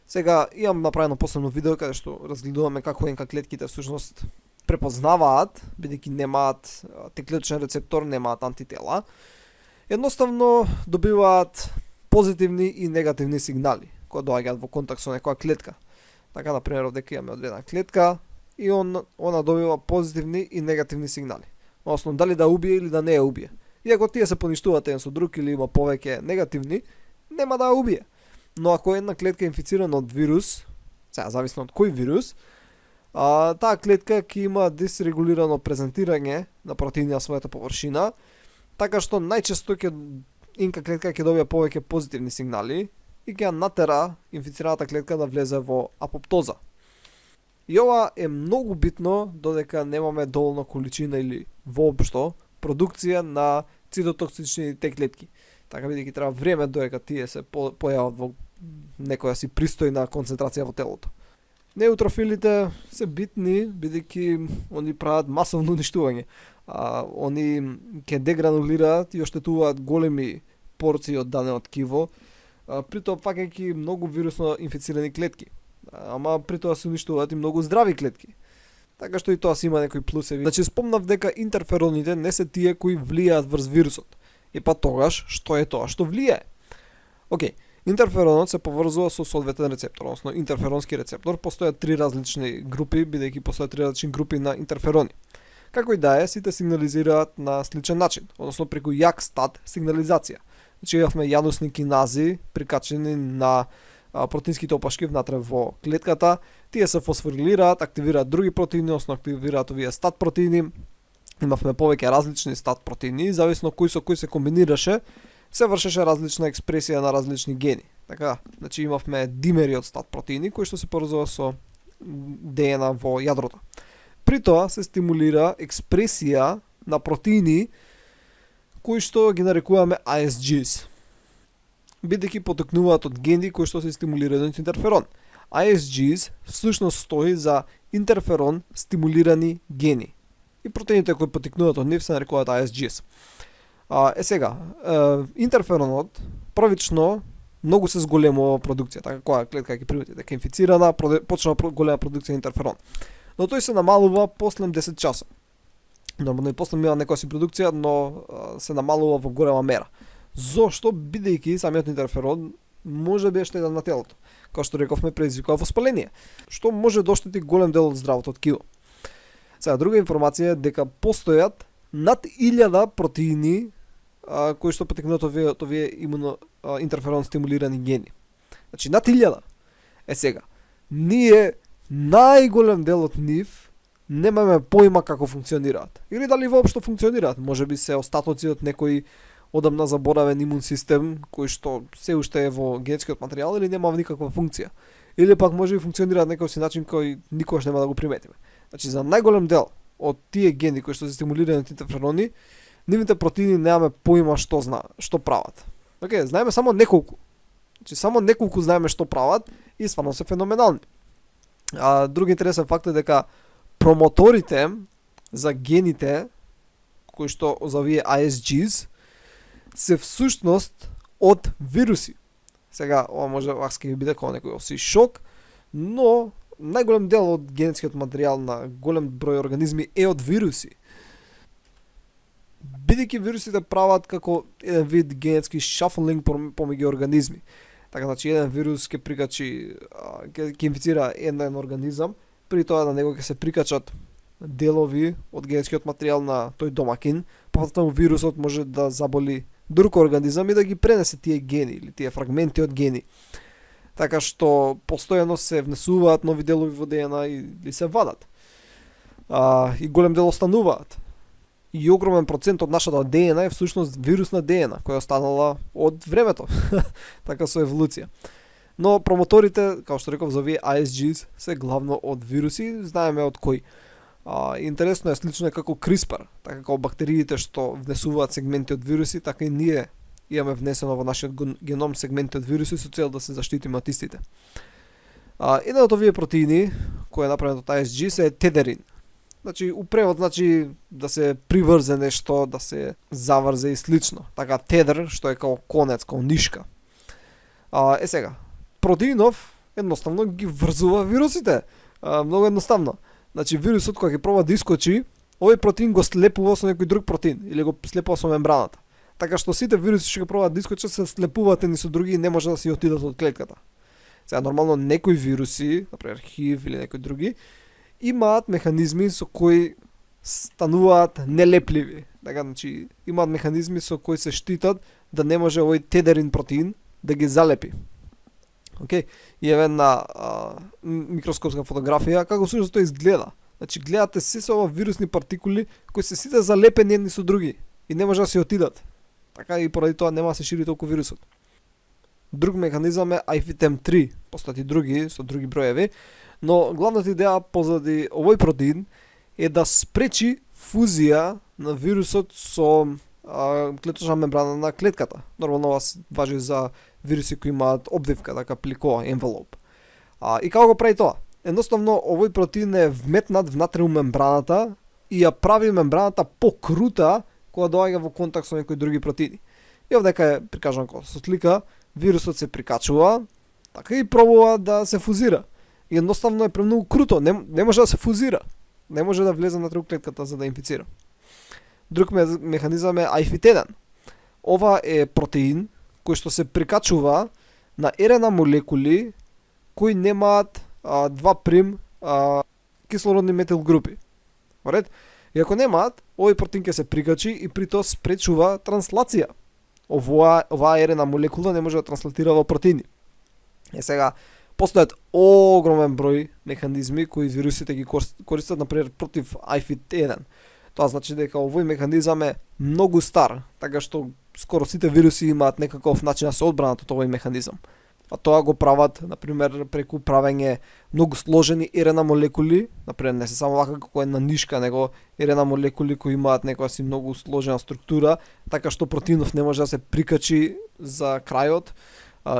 S1: Сега имам направено посебно видео каде што разгледуваме како НК клетките всушност препознаваат, бидејќи немаат клеточен рецептор, немаат антитела. Едноставно добиваат позитивни и негативни сигнали кои доаѓаат во контакт со некоја клетка. Така, например, овдека имаме одредена клетка и она добива позитивни и негативни сигнали. Односно, дали да убие или да не ја убие. Иако тие се поништуваат еден со друг или има повеќе негативни, нема да ја убие. Но ако една клетка е инфицирана од вирус, сега зависно од кој вирус, таа клетка ќе има дисрегулирано презентирање на протеини на својата површина, така што најчесто НК клетка ќе добие повеќе позитивни сигнали и ќе ја натера инфицираната клетка да влезе во апоптоза. И ова е многу битно додека немаме доволна количина или воопшто продукција на цитотоксичните клетки. Така, бидејќи треба време додека тие се појават во некоја си пристојна концентрација во телото. Неутрофилите се битни бидејќи они прават масовно уништување. Они ќе дегранулираат и оштетуваат големи порции од дадено ткиво, притоа фаќајќи многу вирусно инфицирани клетки. Ама при тоа се уништуваат и многу здрави клетки. Така што и тоа си има некои плусеви. Значи, спомнав дека интерфероните не се тие кои влијаат врз вирусот. И па тогаш, што е тоа што влијае? Океј, интерферонот се поврзува со соодветен рецептор, односно интерферонски рецептор. Постојат три различни групи, бидејќи постојат три различни групи на интерферони. Како и да е, сите сигнализираат на сличен начин, односно преку јак стат сигнализација. Значи, имавме јанусни кинази прикачени на протеинските опашки внатре во клетката, тие се фосфорилираат, активираат други протеини, односно активираат овие стат протеини. Имавме повеќе различни стат протеини, зависно кој со кој се комбинираше, се вршеше различна експресија на различни гени. Така, значи имавме димери од стат протеини кои што се поврзува со ДНА во јадрото. При тоа се стимулира експресија на протеини кои што ги нарекуваме ISGs, бидејќи потекнуваат од гени кои што се стимулирани од интерферон. ISGs всушност стои за интерферон стимулирани гени. И протеините кои потекнуваат од нив се нарекуваат ISGs. Сега, интерферонот првично многу се зголемува продукција, така која клетка ќе примети дека е инфицирана, почнува голема продукција интерферон. Но тој се намалува после 10 часа. Нормално и после има некоја си продукција, но се намалува во голема мера. Зошто? Бидејќи самиот интерферон може би е штетен на телото. Како што рековме, предизвикува воспаление, што може да оштети голем дел од здравото ткиво. Сега, друга информација е дека постојат над 1000 протеини кои што потекнуваат од овие интерферон стимулирани гени. Значи, над 1000. Сега, ние најголем дел од нив немаме поима како функционираат. Или дали воопшто функционираат. Може би се остатоци од некој одамна заборавен имун систем кој што се уште е во генетскиот материјал или нема никаква функција. Или пак може би функционираат некој си начин кој никогаш нема да го приметиме. Значи, за најголем дел од тие гени кои што се стимулирани од интерферони, нивните протеини немаме поима што прават. Океј, знаеме само неколку. Значи, само неколку знаеме што прават и стварно се феноменални. Друг интересен факт е дека промоторите за гените кои што за овие ISGs се всушност од вируси. Сега, ова може ќе биде како некој оси шок, но најголем дел од генетскиот материјал на голем број организми е од вируси. Бидејќи вирусите прават како еден вид генетски шафлинг помеѓу организми. Така, значи, еден вирус ќе прикачи, ќе инфицира еден организам, при тоа на него ќе се прикачат делови од генетскиот материјал на тој домакин, потоа вирусот може да заболи друг организам и да ги пренесе тие гени или тие фрагменти од гени. Така што постојано се внесуваат нови делови во ДНА и се вадат. И голем дел остануваат. и огромен процент од нашата ДНА е всушност вирусна ДНА, која останала од времето, така со еволуција. Но промоторите, како што реков, за овие ISGs се главно од вируси, знаеме од кои. Интересно е, слично е како CRISPR, така како бактериите што внесуваат сегменти од вируси, така и ние имаме внесено во нашиот геном сегменти од вируси со цел да се заштитиме од истите. Еден од овие протеини кој е направен од ISG се тедерин. Значи, у превод значи да се приврзе нешто, да се заврзе и слично. Така тедер, што е како конец, како нишка. Сега, протеинов едноставно ги врзува вирусите. Многу едноставно. Значи, вирусот кога ќе проба да искочи, овој протеин го слепува со некој друг протеин или го слепува со мембраната. Така што сите вируси што ќе пробаат да искочат се слепуваат едни со други и не може да си отидат од клетката. Сега, нормално некои вируси, например HIV или некои други, имаат механизми со кои стануваат нелепливи. Така, значи, имаат механизми со кои се штитат да не може овој тедерин протеин да ги залепи. Океј, и еве на микроскопска фотографија како всушност тоа изгледа. Значи, гледате се со ова вирусни партикули кои се сите залепени едни со други и не може да се отидат. Така и поради тоа нема да се шири толку вирусот. Друг механизам е IFTM3, постати други со други броеви, но главната идеја позади овој протеин е да спречи фузија на вирусот со клеточна мембрана на клетката. Нормално ова важи за вируси кои имаат обвивка, така плико, envelope. И како го прави тоа? Едноставно овој протеин е вметнат внатре у мембраната и ја прави мембраната покрута кога доаѓа во контакт со некои други протеини. И овдека е прикажано како со слика, вирусот се прикачува, така и пробува да се фузира. И едноставно е премногу круто, не може да се фузира. Не може да влезе на клетката за да инфицира. Друг механизам е IFT1. Ова е протеин кој што се прикачува на РНА молекули кои немаат 2' кислородни метил групи. Оред? И ако немаат, овој протеин ќе се прикачи и при тоа спречува транслација. Оваа РНА молекула не може да транслатира во протеини. Сега, постојат огромен број механизми кои вирусите ги користат, например, против IFT1. Тоа значи дека овој механизам е многу стар, така што скоро сите вируси имаат некаков начин да се одбранат од овој механизам. А тоа го прават, например, преку правење многу сложени РНА молекули, например, не се само вака како една нишка, него РНА молекули кои имаат некоја си многу сложена структура, така што протеинов не може да се прикачи за крајот,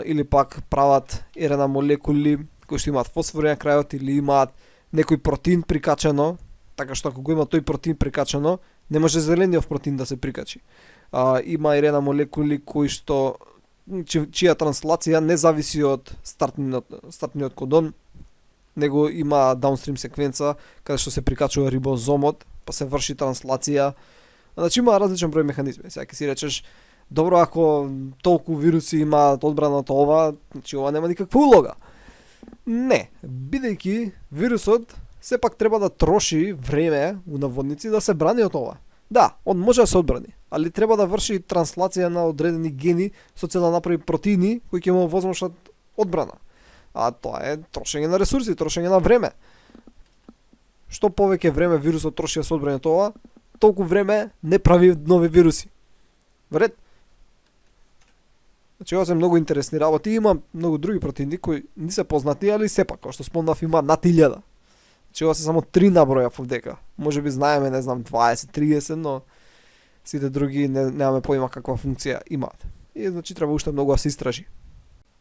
S1: или пак прават РНА молекули кои што имаат фосфори на крајот или имаат некој протеин прикачено, така што ако го има тој протеин прикачено, не може зелениот протеин да се прикачи. Има РНА молекули кои што чија транслација не зависи од стартниот кодон, него има даунстрим секвенца каде што се прикачува рибозомот, па се врши транслација. Значи има различен број механизми. Сега ќе си речеш, добро, ако толку вируси имаат одбрана од ова, значи ова нема никаква улога. Не, бидејќи вирусот сепак треба да троши време у наводници да се брани од ова. Да, он може да се одбрани, али треба да врши транслација на одредени гени со цел да направи протеини кои ќе му возможат одбрана. А тоа е трошење на ресурси, трошење на време. Што повеќе време вирусот троши да се одбрани од ова, толку време не прави нови вируси. Вред? Значи, ова се многу интересни работи. Има многу други протеини кои не се познати, али сепак, како што спомнав, има над 1000. Значи, ова се само 3 наброја овдека. Може би знаеме, не знам, 20-30, но сите други немаме поима каква функција имаат. И значи треба уште многу да се истражи.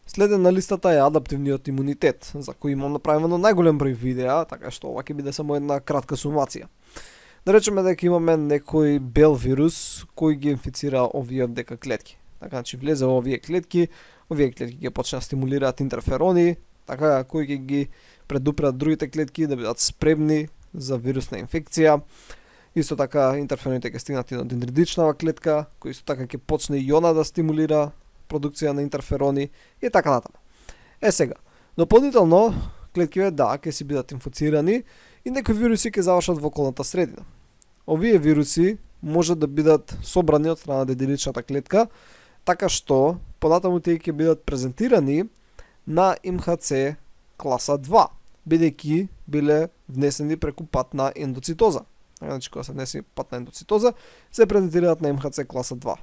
S1: Следен на листата е адаптивниот имунитет, за кој имам направено најголем број видеа, така што ова ќе биде само една кратка сумација. Да речеме дека имаме некој бел вирус кој ги инфицира овие овдека клетки. Така, значи влезе во овие клетки ќе почнат да стимулираат интерферони, така кои ќе ги предупредат другите клетки да бидат спремни за вирусна инфекција. Исто така интерфероните ќе стигнат и до дендритичнава клетка, кој исто така ќе почне и она да стимулира продукција на интерферони и така натаму. Сега, дополнително клетките ќе си бидат инфицирани и некои вируси ќе завршат во околната средина. Овие вируси можат да бидат собрани од страна на дендритичната клетка, така што понатаму тие ќе бидат презентирани на МХЦ класа 2, бидејќи биле внесени преку пат на ендоцитоза. Значи кога се внесе патна ендоцитоза, се презентираат на МХЦ класа 2.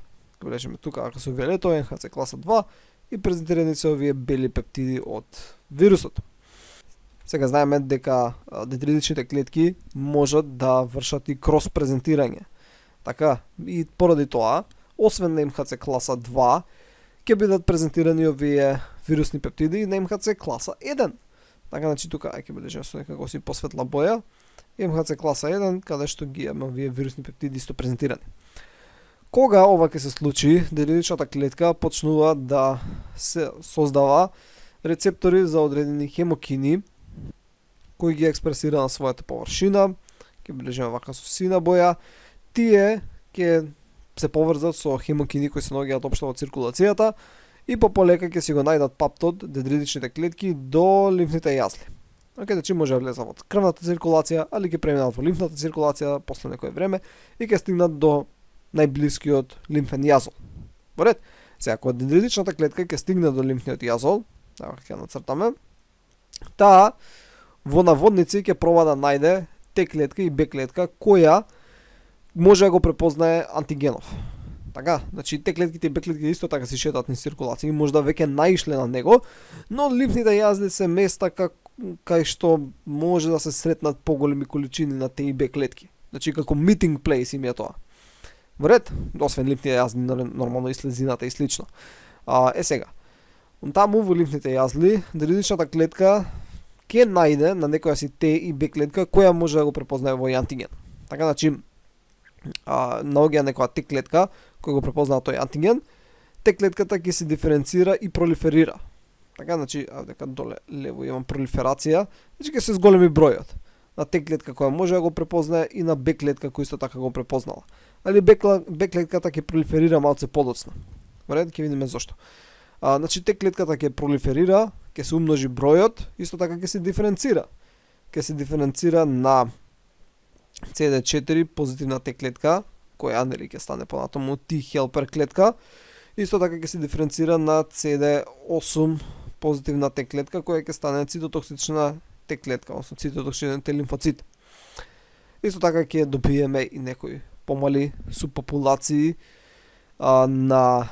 S1: Го речеме тука, ако се виолетово МХЦ класа 2 и презентирани се овие бели пептиди од вирусот. Сега знаеме дека дендритичните клетки можат да вршат и крос презентирање. Така, и поради тоа, освен на МХЦ класа 2, ќе бидат презентирани овие вирусни пептиди и на МХЦ класа 1. Така, значи тука, ќе бележиме со некако си посветла боја, МХЦ класа 1, каде што ги имаме овие вирусни пептиди исто презентирани. Кога ова ќе се случи, дендритичната клетка почнува да се создава рецептори за одредени хемокини, кои ги експресира на својата површина, ќе бележиме вака со сина боја, тие ќе се поврзат со хемокини кои се наоѓаат општо во циркулацијата и полека ќе си го најдат паптот дендритичните клетки до лимфните јазли. Океј, значи може да влезат во крвната циркулација, али ќе преминат во лимфната циркулација после некое време и ќе стигнат до најблискиот лимфен јазол. Во ред? Сега, кога дендритичната клетка ќе стигне до лимфниот јазол, така ќе нацртаме, таа во наводници ќе проба да најде Т клетка и Б клетка која може да го препознае антигенов. Така, значи Т клетките и Б клетките исто така се шетаат низ циркулација и може да веќе наишле на него, но лимфните јазли се места кај што може да се сретнат поголеми количини на Т и Б клетки. Значи како meeting place им е тоа. Во ред, освен лимфните јазли, нормално и слезината и слично. Сега, таму во лимфните јазли, дендритичната клетка ќе најде на некоја си Т и Б клетка која може да го препознае овој антиген. Така, значи, наоѓа некоја Т клетка која го препознава тој антиген, Т клетката ќе се диференцира и пролиферира. Така, значи, дека доле лево имам пролиферација, значи ќе се зголеми бројот на Т клетка која може да го препознае и на Б клетка која исто така го препознала. Али Б клетката ќе пролиферира малце подоцна. Во ред, ќе видиме зошто. Значи Т клетката ќе пролиферира, ќе се умножи бројот, исто така ќе се диференцира. Ќе се диференцира на CD4 позитивна Т клетка, која нели ќе стане понатаму T helper клетка. Исто така ќе се диференцира на CD8 позитивна Т клетка која ќе стане цитотоксична Т клетка, односно цитотоксичен Т лимфоцит. Исто така ќе добиеме и некои помали субпопулации на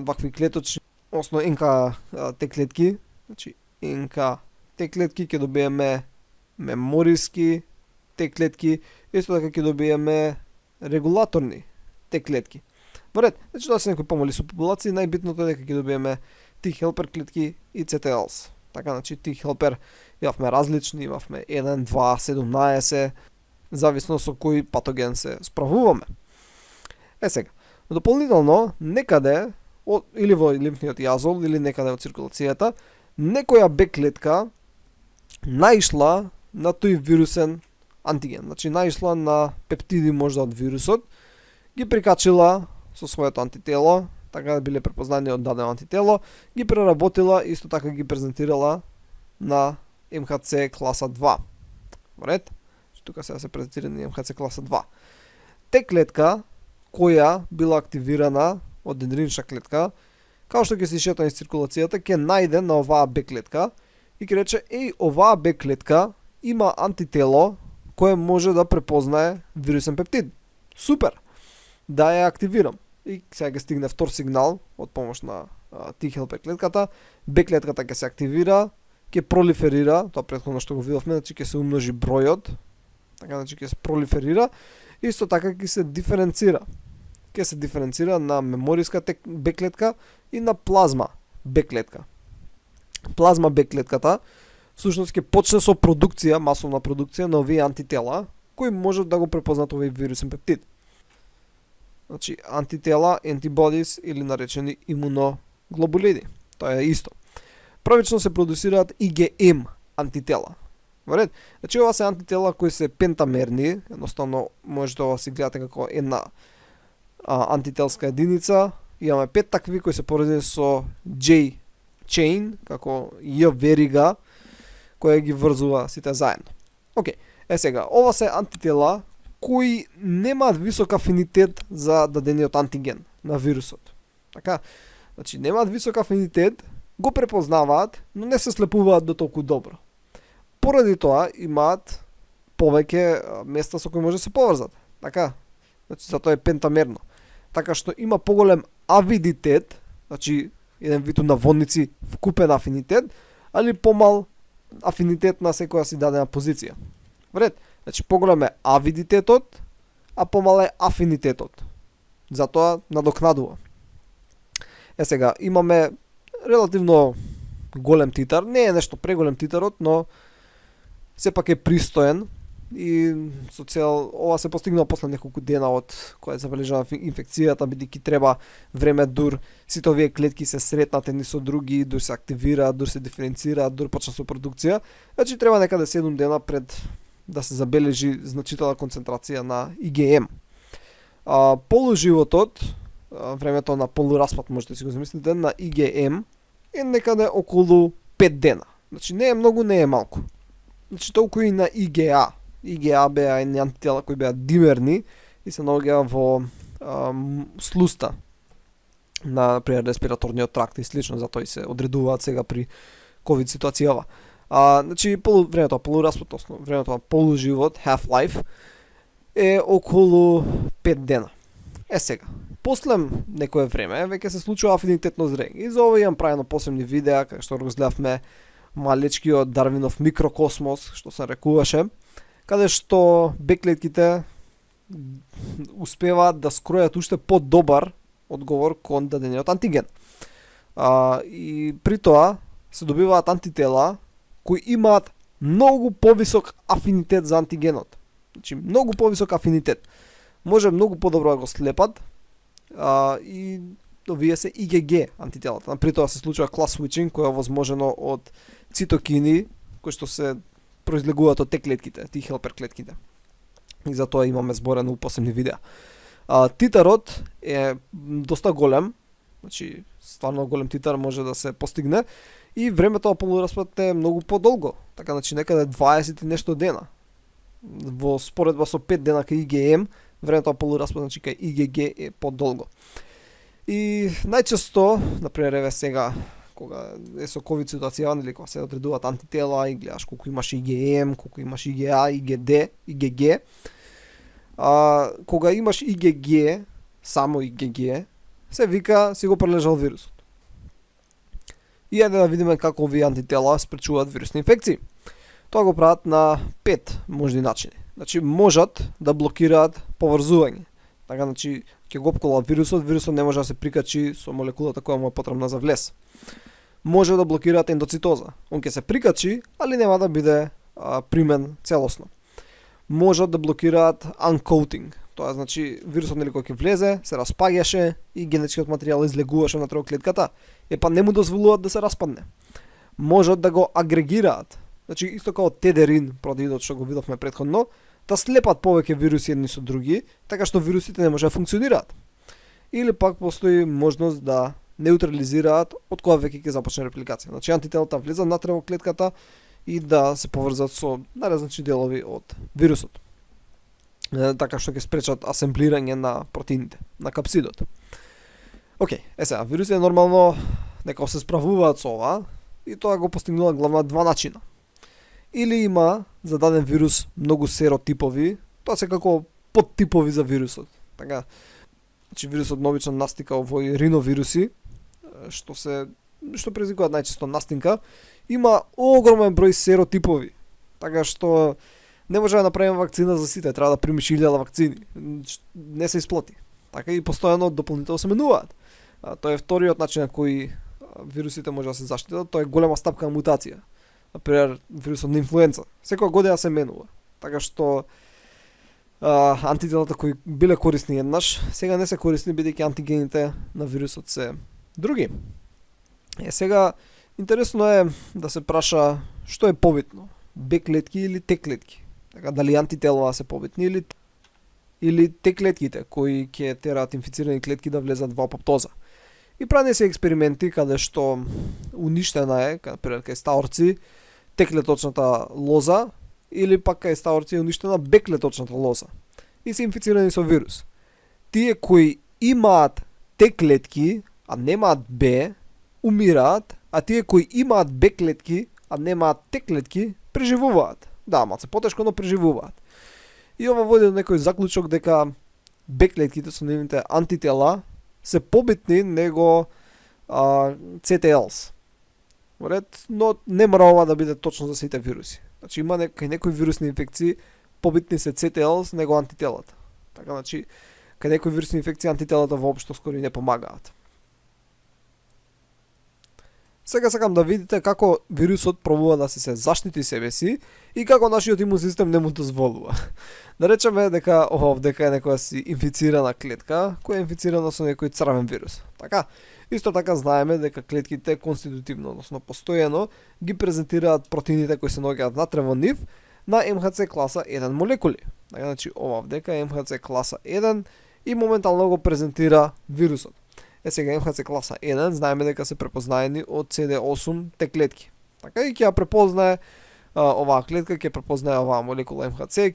S1: вакви клеточни, односно НК Т клетки, значи НК Т клетки ќе добиеме мемориски Т клетки, исто така ќе добиеме регулаторни Т клетки. Во ред, значи тоа се некои помали субпопулации, најбитното е дека ќе добиеме T helper клетки и CTLs. Така, значи T helper имавме различни, имавме 1, 2, 17, зависно со кој патоген се справуваме. Сега, дополнително, некаде, или во лимфниот јазол, или некаде во циркулацијата, некоја Б клетка наишла на тој вирусен антиген. Значи, наишла на пептиди можда од вирусот, ги прикачила со своето антитело, така да биле препознани од дадено антитело, ги преработила и исто така ги презентирала на МХЦ класа 2. Во ред? Тука сега се презентира на МХЦ класа 2. Т клетка која била активирана од дендритична клетка, као што ќе се шета низ циркулацијата, ќе најде на оваа Б клетка и ќе рече, оваа Б клетка има антитело кое може да препознае вирусен пептид. Супер! Да ја активирам. И сега ќе стигне втор сигнал од помош на T helper клетката, Б клетката ќе се активира, ќе пролиферира, тоа претходно што го видовме, значи ќе се умножи бројот, така значи ќе се пролиферира, исто така ќе се диференцира. Ќе се диференцира на мемориска Б клетка и на плазма Б клетка. Плазма Б клетката всушност ќе почне со продукција, масовна продукција на овие антитела кои можат да го препознат овој вирусен пептид. Значи антитела, antibodies или наречени имуноглобулиди. Тоа е исто. Првично се продуцираат IgM антитела. Во ред? Значи ова се антитела кои се пентамерни, едноставно можете ова си гледате како една антителска единица. Имаме 5 такви кои се поредени со J chain, како J верига, која ги врзува сите заедно. Океј, сега, ова се антитела кои немаат висок афинитет за дадениот антиген на вирусот. Така, значи немаат висок афинитет, го препознаваат, но не се слепуваат до толку добро. Поради тоа имаат повеќе места со кои може да се поврзат. Така? Значи затоа е пентамерно. Така што има поголем авидитет, значи еден вид наводници вкупен афинитет, али помал афинитет на секоја си дадена позиција. Вред, значи поголем е авидитетот, а помал е афинитетот. Затоа надокнадува. Сега, имаме релативно голем титар, не е нешто преголем титарот, но сепак е пристоен и со цел ова се постигнува после неколку дена од кога е забележана инфекцијата, бидејќи треба време дур сите овие клетки се сретнат едни со други, дур се активираат, дур се диференцираат, дур почна со продукција. Значи треба некаде 7 дена пред да се забележи значителна концентрација на IgM. Полуживотот, времето на полураспад можете да си го замислите, на IgM е некаде околу 5 дена. Значи не е многу, не е малку. Значи толку и на IgA. IgA беа едни антитела кои беа димерни и се наоѓа во слуста на например респираторниот тракт и слично, затоа и се одредуваат сега при ковид ситуацијава. Значи времето на полураспад, времето на полуживот, half-life е околу 5 дена. Сега, после некое време веќе се случува афинитетно зрење. И за ова имам правено посебни видеа кај што разгледавме малечкиот Дарвинов микрокосмос, што се рекуваше, каде што беклетките успеваат да скројат уште подобар одговор кон дадениот антиген. И при тоа се добиваат антитела кои имаат многу повисок афинитет за антигенот. Значи многу повисок афинитет. Може многу подобро да го слепат и овие се IgG антителата. При тоа се случува клас switching кој е возможено од цитокини кои што се произлегуваат од те клетките, тие хелпер клетките. И затоа имаме зборено посебни видеа. Титарот е доста голем, значи стварно голем титар може да се постигне и времето на полураспад е многу подолго, така значи некаде 20 и нешто дена. Во споредба со 5 дена кај IgM, времето на полураспад значи кај IgG е подолго. И најчесто, например, еве сега кога е со ковид ситуација или кога се одредуваат антитела и гледаш колку имаш IgM, колку имаш IgA, IgD, IgG. Кога имаш IgG, само IgG, се вика си го прележал вирусот. И ајде да видиме како овие антитела спречуваат вирусни инфекции. Тоа го прават на 5 можни начини. Значи можат да блокираат поврзување. Така значи ќе го опкола вирусот не може да се прикачи со молекулата која му е потребна за влез. Може да блокираат ендоцитоза. Он ќе се прикачи, али нема да биде примен целосно. Можат да блокираат uncoating. Тоа значи вирусот нели кој ќе влезе, се распаѓаше и генетичкиот материјал излегуваше на клетката. Па не му дозволуваат да се распадне. Можат да го агрегираат. Значи исто како тедерин, протеидот што го видовме претходно, да слепат повеќе вируси едни со други, така што вирусите не може да функционираат. Или пак постои можност да неутрализираат од кога веќе ќе започне репликација. Значи антителата влезат натре во клетката и да се поврзат со најразлични делови од вирусот. Така што ќе спречат асемблирање на протеините, на капсидот. Океј, сега, вирусите нормално некако се справуваат со ова и тоа го постигнува главно два начина. Или има за даден вирус многу серотипови, тоа се како подтипови за вирусот. Така, значи вирусот обично настика овој риновируси, што предизвикуваат најчесто настинка, има огромен број серотипови. Така што не може да направиме вакцина за сите, треба да примиш 1000 вакцини. Не се исплати. Така и постојано дополнително се менуваат. Тоа е вториот начин на кој вирусите може да се заштитат, тоа е голема стапка на мутација. Например, вирусот на инфлуенца. Секоја година се менува. Така што антителата кои биле корисни еднаш, сега не се корисни бидејќи антигените на вирусот се други. Сега интересно е да се праша што е побитно, Б клетки или Т клетки. Така дали антителата се побитни или Т клетките кои ќе тераат инфицирани клетки да влезат во апоптоза. И правени се експерименти каде што уништена е, например кај стаорци, Т-клеточната лоза или пак кај стаорци е уништена Б-клеточната лоза и се инфицирани со вирус. Тие кои имаат Т-клетки, а немаат Б, умираат, а тие кои имаат Б-клетки, а немаат Т-клетки, преживуваат да, малце потешко, но преживуваат. И ова води до некој заклучок дека Б клетките со нивните антитела се побитни него CTLs. Ред, но не мора ова да биде точно за сите вируси. Значи има некои вирусни инфекции побитни се CTLs него антителата. Така, значи, кај некои вирусни инфекции антителата воопшто скоро и не помагаат. Сега сакам да видите како вирусот пробува да се заштити себе си и како нашиот имун систем не му дозволува. Да речеме дека овдека е некоја си инфицирана клетка, која е инфицирана со некој црвен вирус. Така, исто така знаеме дека клетките конститутивно, односно постојано, ги презентираат протеините кои се наоѓаат внатре во нив на МХЦ класа 1 молекули. Така, значи ова овдека е МХЦ класа 1 и моментално го презентира вирусот. Сега МХЦ класа 1 знаеме дека се препознаени од CD8 те клетки. Така и ќе ја препознае оваа клетка, ќе препознае оваа молекула МХЦ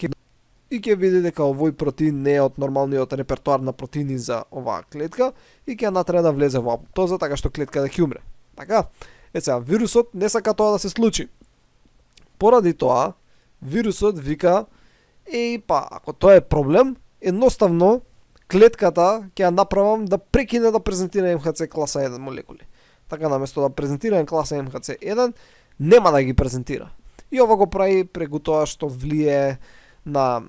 S1: и ќе види дека овој протеин не е од нормалниот репертоар на протеини за оваа клетка и ќе натера да влезе во апоптоза така што клетка да ќе умре. Така, сега вирусот не сака тоа да се случи. Поради тоа вирусот вика ако тоа е проблем, едноставно клетката ќе ја направам да прекине да презентира МХЦ класа 1 молекули. Така наместо да презентира класа МХЦ 1, нема да ги презентира. И ова го прави преку тоа што влие на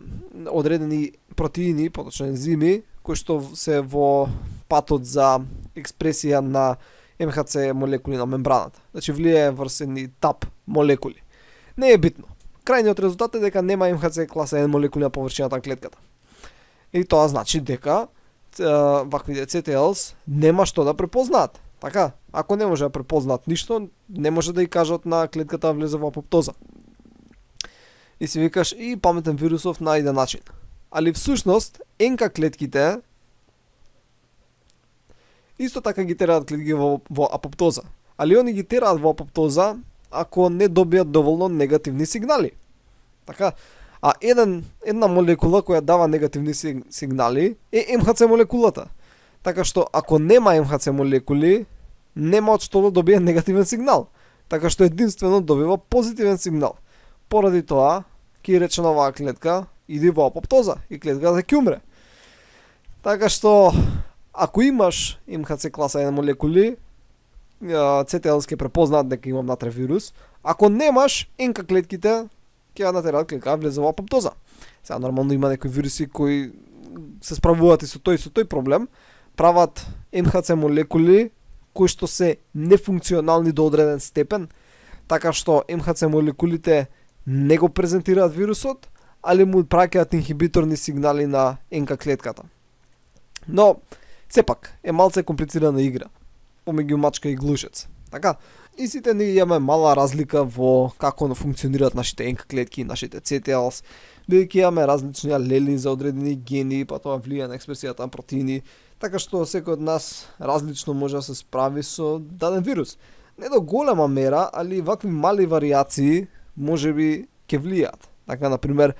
S1: одредени протеини, поточно ензими, кои што се во патот за експресија на МХЦ молекули на мембраната. Значи влие врз едни ТАП молекули. Не е битно. Крајниот резултат е дека нема МХЦ класа 1 молекули на површината на клетката. И тоа значи дека ваквите CTLs нема што да препознаат. Така, ако не може да препознаат ништо, не може да и кажат на клетката да влезе во апоптоза. И си викаш, и паметен вирусов најде начин. Али всушност, НК клетките исто така ги тераат клетки во апоптоза. Али они ги тераат во апоптоза ако не добијат доволно негативни сигнали. Така, а една молекула која дава негативни сигнали е МХЦ молекулата. Така што ако нема МХЦ молекули, нема од што да добие негативен сигнал. Така што единствено добива позитивен сигнал. Поради тоа, ќе рече на оваа клетка, иди во апоптоза и клетката ќе умре. Така што, ако имаш МХЦ класа 1 молекули, CTLs ќе препознаат дека имам натре вирус. Ако немаш, НК клетките ќе ја натераат клетка влезе во апоптоза. Сега нормално има некои вируси кои се справуваат и со тој проблем, прават МХЦ молекули кои што се нефункционални до одреден степен, така што МХЦ молекулите не го презентираат вирусот, али му праќаат инхибиторни сигнали на НК клетката. Но, сепак, е малце комплицирана игра, помеѓу мачка и глушец. Така, и сите ние имаме мала разлика во како функционираат нашите НК клетки, нашите CTLs, бидејќи имаме различни алели за одредени гени, па тоа влијае на експресијата на протеини, така што секој од нас различно може да се справи со даден вирус. Не до голема мера, али вакви мали варијации можеби ќе влијаат. Така, например,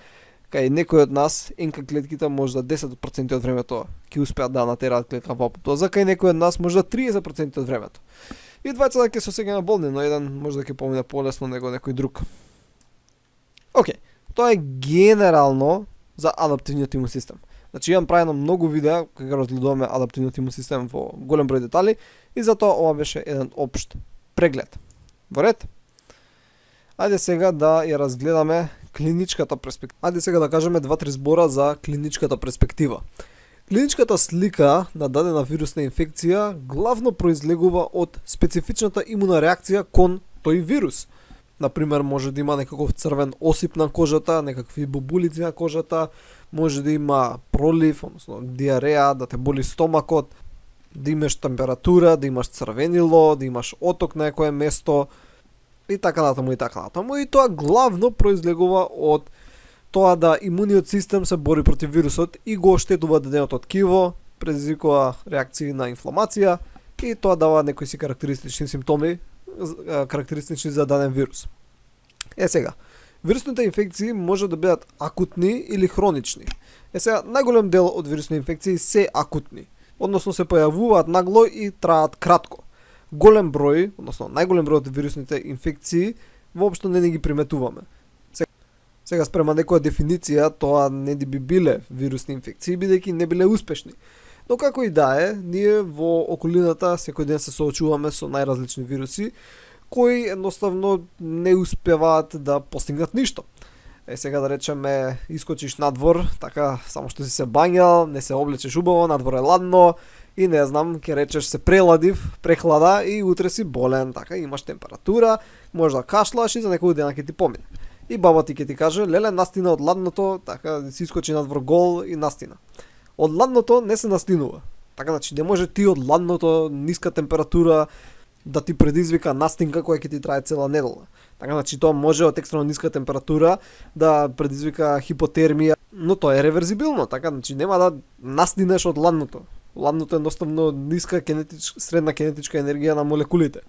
S1: кај некој од нас НК клетките може да 10% од времето ќе успеат да натераат клетка во апоптоза, кај некој од нас може да 30% од времето. И двајца да ќе се осеќаме болни, но еден може да ќе помине полесно него некој друг. Океј, тоа е генерално за адаптивниот имун систем. Значи имам правено многу видеа кои го разгледуваме адаптивниот имун систем во голем број детали и затоа ова беше еден општ преглед. Во ред? Ајде сега да ја разгледаме клиничката перспектива. Ајде сега да кажеме 2-3 збора за клиничката перспектива. Клиничката слика на дадена вирусна инфекција главно произлегува од специфичната имуна реакција кон тој вирус. Например, може да има некаков црвен осип на кожата, некакви бубулици на кожата, може да има пролив, односно диареја, да те боли стомакот, да имаш температура, да имаш црвенило, да имаш оток на некое место и така натаму и така натаму. И тоа главно произлегува од тоа да имуниот систем се бори против вирусот и го оштетува даденото ткиво, предизвикува реакции на инфламација и тоа дава некои си карактеристични симптоми, карактеристични за даден вирус. Сега, вирусните инфекции може да бидат акутни или хронични. Сега, најголем дел од вирусни инфекции се акутни, односно се појавуваат нагло и траат кратко. Голем број, односно најголем број од вирусните инфекции воопшто не ги приметуваме. Сега спрема некоја дефиниција, тоа не би биле вирусни инфекции, бидејќи не биле успешни. Но како и да е, ние во околината секој ден се соочуваме со најразлични вируси, кои едноставно не успеваат да постигнат ништо. Сега да речеме, искочиш надвор, така, само што си се бањал, не се облечеш убаво, надвор е ладно, и не знам, ќе речеш се преладив, прехлада и утре си болен, така, имаш температура, можеш да кашлаш и за некој ден ќе ти помине. И баба ти ќе ти каже, леле, настина од ладното, така, си искочи надвор гол и настина. Од ладното не се настинува. Така, значи, не може ти од ладното, ниска температура, да ти предизвика настинка која ќе ти трае цела недела. Така, значи, тоа може од екстремно ниска температура да предизвика хипотермија, но тоа е реверзибилно, така, значи, нема да настинеш од ладното. Ладното е едноставно ниска средна кинетичка енергија на молекулите.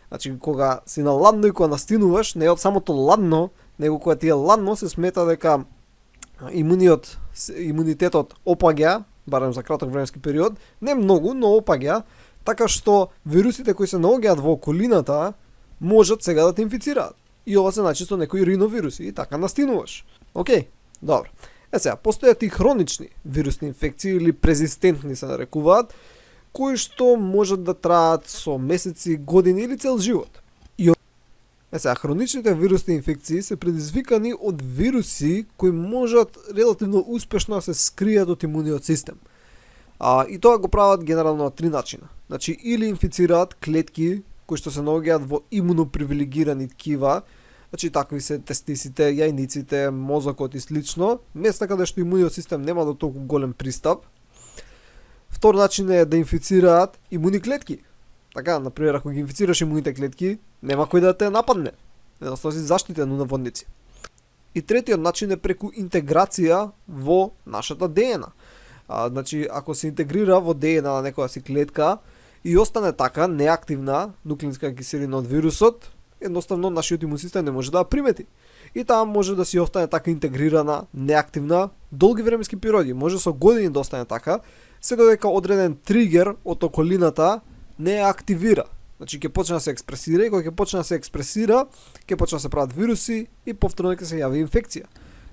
S1: Значи, кога си на ладно и кога настинуваш, не е од самото ладно, него кога ти е ладно, се смета дека имунитетот опаѓа, барем за краток временски период, не многу, но опаѓа, така што вирусите кои се наоѓаат во околината можат сега да те инфицираат. И ова се начисто некои риновируси и така настинуваш. Океј, добро. Сега, постојат и хронични вирусни инфекции или презистентни се нарекуваат, кои што можат да траат со месеци, години или цел живот. Сега, хроничните вирусни инфекции се предизвикани од вируси кои можат релативно успешно да се скријат од имуниот систем. И тоа го прават генерално на три начина. Значи, или инфицираат клетки кои што се наоѓаат во имунопривилегирани ткива, значи такви се тестисите, јајниците, мозокот и слично, места каде што имуниот систем нема до толку голем пристап. Втор начин е да инфицираат имуни клетки. Така, например, ако ги инфицираш имуните клетки, нема кој да те нападне. Едноставно си заштитен на водници. И третиот начин е преку интеграција во нашата ДНА. Значи, ако се интегрира во ДНА на некоја си клетка и остане така неактивна нуклеинска киселина од вирусот, едноставно нашиот имун систем не може да ја примети. И таа може да си остане така интегрирана, неактивна, долги временски периоди, може со години да остане така, се додека одреден тригер од околината не ја активира. Значи ќе почне да се експресира и кога ќе почне да се експресира, ќе почне да се прават вируси и повторно ќе се јави инфекција.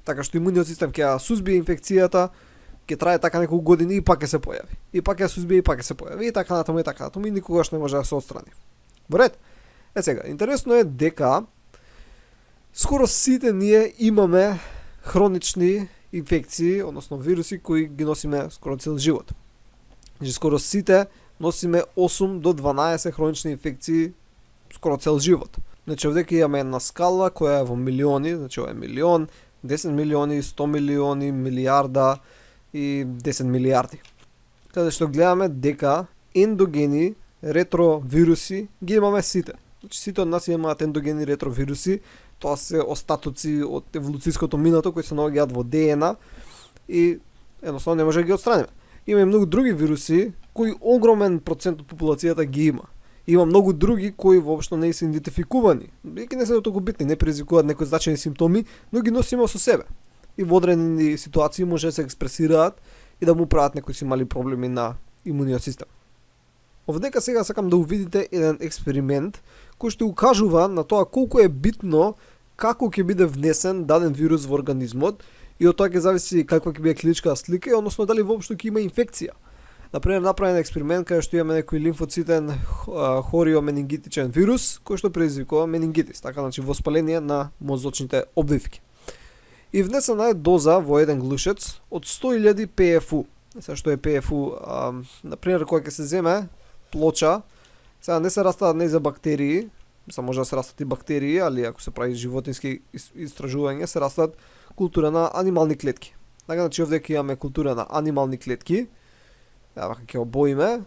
S1: Така што имуниот систем ќе ја сузбие инфекцијата, ќе трае така неколку години и пак ќе се појави. И пак ќе сузбие и пак ќе се појави и така натаму и никогаш не може да се отстрани. Во ред. Сега, интересно е дека скоро сите ние имаме хронични инфекции, односно вируси кои ги носиме скоро цел живот. Значи скоро сите носиме 8 до 12 хронични инфекции скоро цел живот. Значи овде имаме една скала која е во милиони, значи ова е милион, 10 милиони, 100 милиони, милиарда и 10 милиарди. Каде што гледаме дека ендогени ретровируси ги имаме сите. Значи сите од нас имаат ендогени ретровируси, тоа се остатоци од еволуцијското минато кои се наоѓаат во ДНА и едноставно не може да ги отстраниме. Има и многу други вируси кои огромен процент од популацијата ги има. Има многу други кои воопшто не се идентификувани, бидејќи не се толку битни, не предизвикуваат некои значајни симптоми, но ги носиме со себе. И во одредени ситуации може да се експресираат и да му прават некои си мали проблеми на имуниот систем. Овдека сега сакам да увидите еден експеримент кој што укажува на тоа колку е битно како ќе биде внесен даден вирус во организмот и од тоа ќе зависи каква ќе биде клиничката слика, односно дали воопшто ќе има инфекција. Например, направен експеримент каде што имаме некој лимфоцитен хориоменингитичен вирус кој што предизвикува менингитис, така значи воспаление на мозочните обвивки. И внесена е доза во еден глушец од 100.000 ПФУ. Сега што е ПФУ, например, кога ќе се земе плоча, сега не се растаат не за бактерии, само може да се растат и бактерии, али ако се прави животински истражување, се растаат култура на анимални клетки. Така, значи овде ќе имаме култура на анимални клетки, ќе обоиме,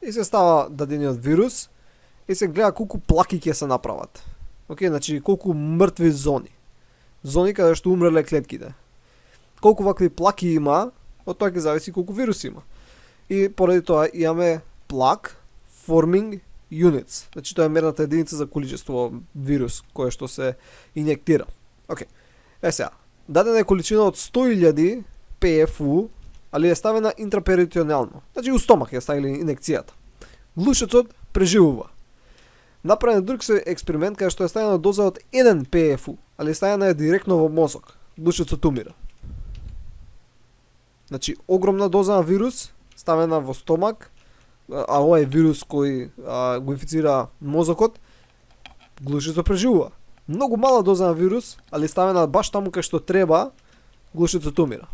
S1: и се става дадениот вирус, и се гледа колку плаки ќе се направат. Океј, значи колку мртви зони. Зони каде што умреле клетките. Колку вакви плаки има, од тоа ќе зависи колку вирус има. И поради тоа имаме плак forming units. Значи тоа е мерната единица за количество вирус кој што се инјектира. Океј. Сега, дадена е количина од 100.000 ПФУ, али е ставена интраперитонеално. Значи у стомак ја ставили инекцијата. Глушецот преживува. Направен друг експеримент каде што е ставена доза од 1 ПФУ, али ставена е директно во мозок. глушецот умира. Значи, огромна доза на вирус ставена во стомак, а ова е вирус кој го инфицира мозокот, глушецот преживува. Многу мала доза на вирус, али ставена баш таму кај што треба, глушецот умира.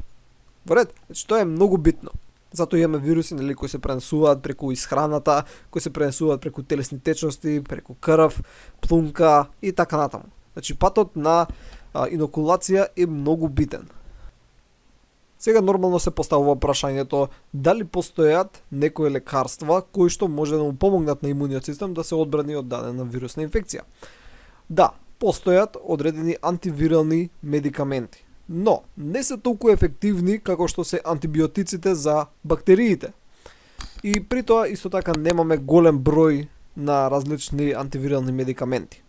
S1: Во ред, значи тоа е многу битно. Затоа имаме вируси, нели, кои се пренесуваат преку исхраната, кои се пренесуваат преку телесни течности, преку крв, плунка и така натаму. Значи патот на инокулација е многу битен. Сега нормално се поставува прашањето дали постојат некои лекарства кои што може да му помогнат на имуниот систем да се одбрани од дадена вирусна инфекција. Да, постојат одредени антивирални медикаменти, но не се толку ефективни како што се антибиотиците за бактериите. И при тоа исто така немаме голем број на различни антивирални медикаменти.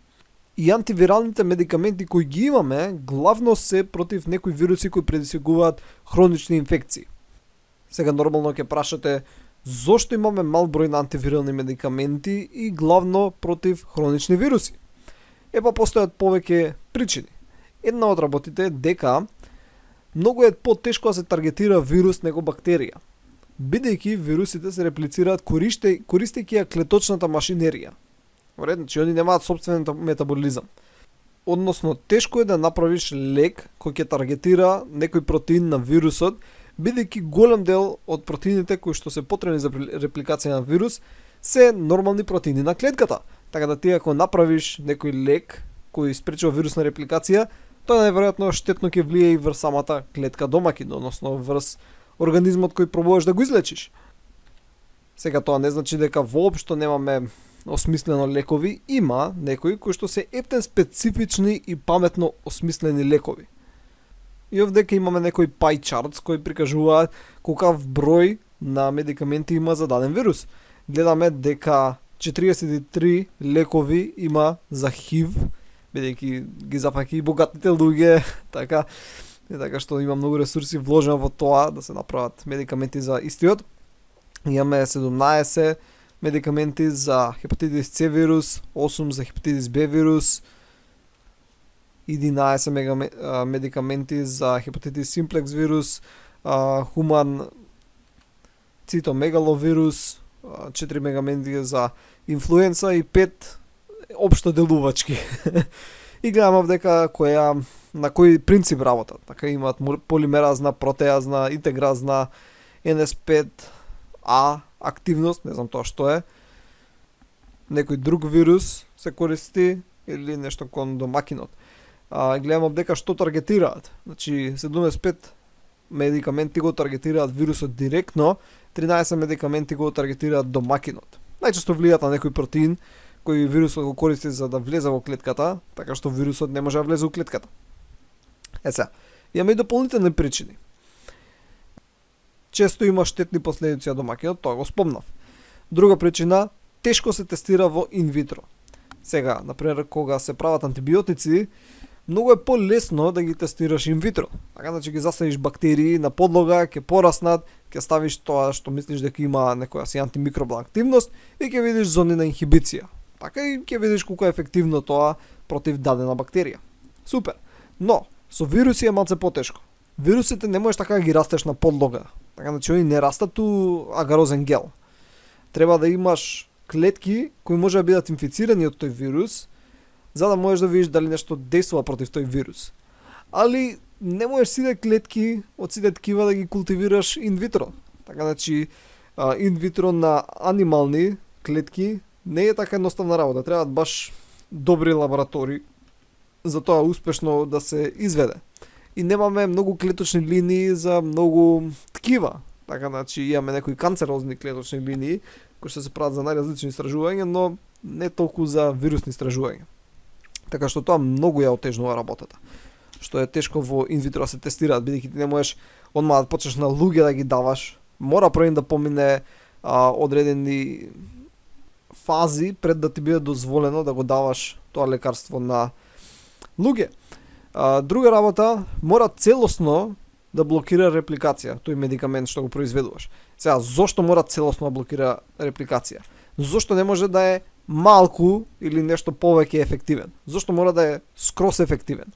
S1: И антивиралните медикаменти кои ги имаме, главно се против некои вируси кои предизвикуваат хронични инфекции. Сега нормално ќе прашате зошто имаме мал број на антивирални медикаменти и главно против хронични вируси. Епа постојат повеќе причини. Една од работите е дека многу е потешко да се таргетира вирус него бактерија, бидејќи вирусите се реплицираат користејќи ја клеточната машинерија. Значи, они немаат сопствен метаболизам. Односно, тешко е да направиш лек кој ќе таргетира некој протеин на вирусот, бидејќи голем дел од протеините кои што се потребни за репликација на вирус се нормални протеини на клетката. Така да ти ако направиш некој лек кој спречува вирусна репликација, тоа најверојатно штетно ќе влие и врз самата клетка домакин, односно врз организмот кој пробуваш да го излечиш. Сега тоа не значи дека воопшто немаме осмислено лекови, има некои кои што се ептен специфични и паметно осмислени лекови. И овдека имаме некои pie charts кои прикажуваат колкав број на медикаменти има за даден вирус. Гледаме дека 43 лекови има за HIV, бидејќи ги зафаќа и богатите луѓе, така што има многу ресурси вложено во тоа да се направат медикаменти за истиот. Имаме 17 медикаменти за хепатитис С вирус, 8 за хепатитис Б вирус, 11 медикаменти за хепатитис симплекс вирус, хуман цитомегаловирус, 4 медикаменти за инфлуенца и 5 општо делувачки. И гледаме овдека на кој принцип работат. Така имаат полимеразна, протеазна, интегразна, NS5A активност, не знам тоа што е. Некој друг вирус се користи или нешто кон домакинот. Гледаме дека што таргетираат. Значи 75 медикаменти го таргетираат вирусот директно, 13 медикаменти го таргетираат домакинот. Најчесто влијаат на некој протеин кој вирусот го користи за да влезе во клетката, така што вирусот не може да влезе во клетката. Сега, имаме и дополнителни причини. Често има штетни последици од домакинот, тоа го спомнав. Друга причина, тешко се тестира во инвитро. Сега, например, кога се прават антибиотици, многу е полесно да ги тестираш инвитро. Така, значи ги засадиш бактерии на подлога, ќе пораснат, ќе ставиш тоа што мислиш дека има некоја си антимикробна активност и ќе видиш зони на инхибиција. Така и ќе видиш колку е ефективно тоа против дадена бактерија. Супер. Но, со вируси е малце потешко. Вирусите не можеш така да ги растеш на подлога. Така, значи, они не растат у агарозен гел. Треба да имаш клетки кои може да бидат инфицирани од тој вирус, за да можеш да видиш дали нешто действува против тој вирус. Али не можеш сите клетки од сите ткива да ги култивираш инвитро. Така, значи, инвитро на анимални клетки не е така едноставна работа. Требаат баш добри лаборатории за тоа успешно да се изведе. И немаме многу клеточни линии за многу ткива. Така, значи, имаме некои канцерозни клеточни линии кои што се прават за најразлични истражувања, но не толку за вирусни истражувања. Така што тоа многу ја отежнува работата. Што е тешко во инвитро се тестираат, бидејќи ти не можеш одмah да почнеш на луѓе да ги даваш. Мора прво да помине одредени фази пред да ти биде дозволено да го даваш тоа лекарство на луѓе. Друга работа, мора целосно да блокира репликација, тој медикамент што го произведуваш. Сега, зошто мора целосно да блокира репликација? Зошто не може да е малку или нешто повеќе ефективен? Зошто мора да е скрос ефективен?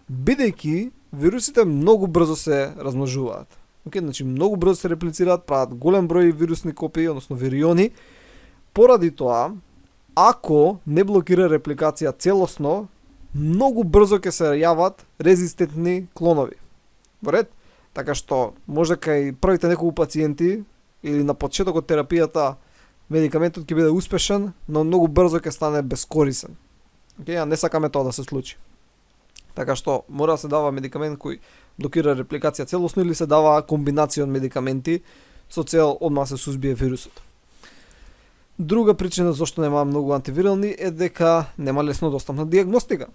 S1: Бидејќи вирусите многу брзо се размножуваат. Значи многу брзо се реплицираат, прават голем број вирусни копии, односно вириони. Поради тоа, ако не блокира репликација целосно, многу брзо ќе се јават резистентни клонови. Во ред? Така што може кај првите неколку пациенти или на почетокот терапијата медикаментот ќе биде успешен, но многу брзо ќе стане бескорисен. А не сакаме тоа да се случи. Така што мора да се дава медикамент кој блокира репликација целосно или се дава комбинација од медикаменти со цел одмah се сузбие вирусот. Друга причина зашто нема многу антивирални е дека нема лесно достапна диагностика.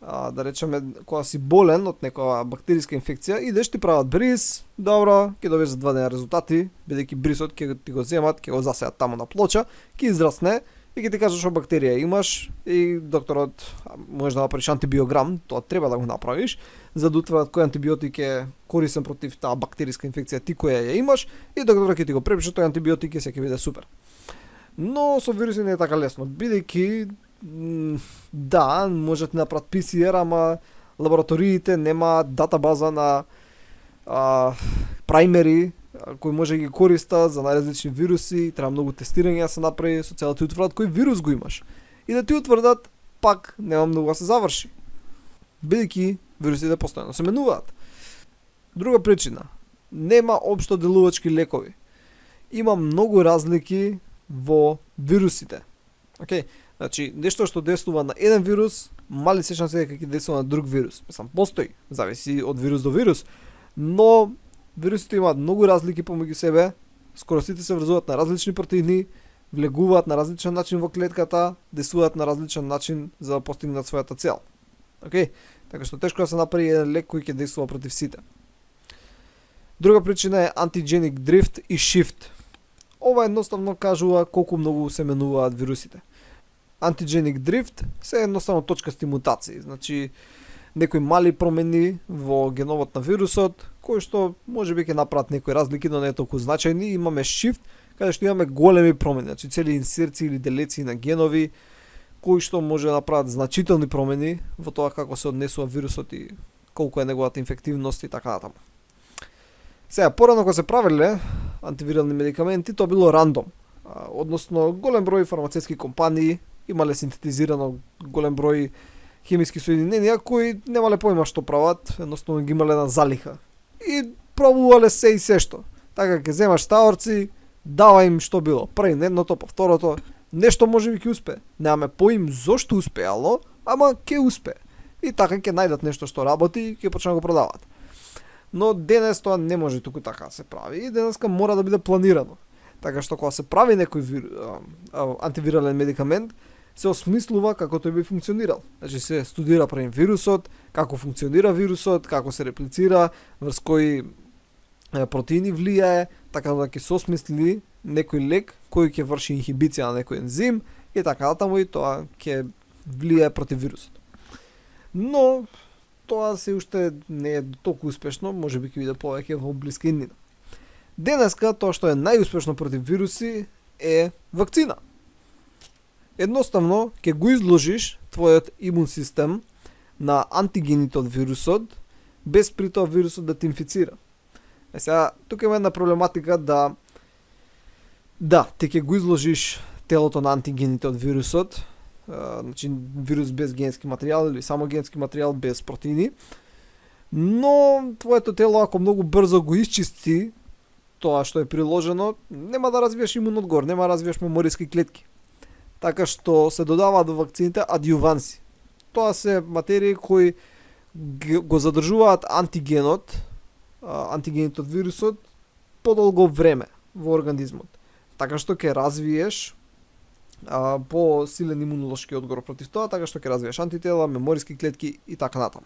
S1: Да речеме, кога си болен од некоја бактериска инфекција, идеш ти прават бриз, добро, ќе добиеш за 2 дена резултати, бидејќи бризот ќе ти го земат, ќе го засеат таму на плоча, ќе израсне и ќе ти кажат што бактерија имаш и докторот може да направиш антибиограм, тоа треба да го направиш, за да утврдат кој антибиотик е корисен против таа бактериска инфекција ти која ја имаш и докторот ќе ти го препише тој антибиотик и се ќе биде супер. Но со вируси не е така лесно, бидејќи да, може да направат PCR, ама лабораториите немаат датабаза на праймери кои може да ги користат за најразлични вируси, треба многу тестирање да се направи со цел да ти утврдат кој вирус го имаш. И да ти утврдат, пак нема многу да се заврши. Бидејќи вирусите постојано се менуваат. Друга причина, нема општо делувачки лекови. Има многу разлики во вирусите. Значи, нешто што действува на еден вирус, мали се шанси дека ќе действува на друг вирус. Постои, зависи од вирус до вирус, но вирусите имаат многу разлики помеѓу себе, скоро сите се врзуваат на различни протеини, влегуваат на различен начин во клетката, действуваат на различен начин за да постигнат својата цел. Така што тешко да се направи еден лек кој ќе действува против сите. Друга причина е antigenic drift и shift. Ова едноставно кажува колку многу се менуваат вирусите. Antigenic drift се едноставно точкасти мутации, значи некои мали промени во геновот на вирусот, кои што можеби ќе направат некои разлики, но не толку значајни. Имаме shift, каде што имаме големи промени, значи цели инсерции или делеции на генови, кои што може да направат значителни промени во тоа како се однесува вирусот и колку е неговата инфективност и така натаму. Сега, порано кога се правеле антивирални медикаменти, тоа било рандом. Односно, голем број фармацевтски компании имале синтетизирано голем број хемиски соединенија кои немале поима што прават, едноставно ги имале на залиха. И пробувале се и се што. Така ќе земаш стаорци, дава им што било. Прави едното, па второто, нешто можеби ќе успее. Немаме поим зошто успеало, ама ќе успее. И така ќе најдат нешто што работи и ќе почнат да го продаваат. Но денес тоа не може туку така да се прави и денеска мора да биде планирано. Така што кога се прави некој антивирален медикамент, се осмислува како тој би функционирал. Значи се студира пред вирусот, како функционира вирусот, како се реплицира, врз кои протеини влијае, така да ќе се осмисли некој лек кој ќе врши инхибиција на некој ензим и така натаму и тоа ќе влијае против вирусот. Но тоа се уште не е толку успешно, можеби ќе биде повеќе во блиска иднина. Денеска тоа што е најуспешно против вируси е вакцина. Едноставно ќе го изложиш твојот имун систем на антигените од вирусот, без при тоа вирусот да те инфицира. Сега, тука има една проблематика да ти ќе го изложиш телото на антигените од вирусот, значи вирус без генски материјал или само генски материјал без протеини, но твоето тело ако многу брзо го исчисти тоа што е приложено, нема да развиеш имун одговор, нема да развиеш мемориски клетки. Така што се додаваат во вакцините адјуванси. Тоа се материи кои го задржуваат антигените од вирусот подолго време во организмот. Така што ќе развиеш по-силен имунолошки одговор против тоа, така што ќе развиеш антитела, мемориски клетки и така натаму.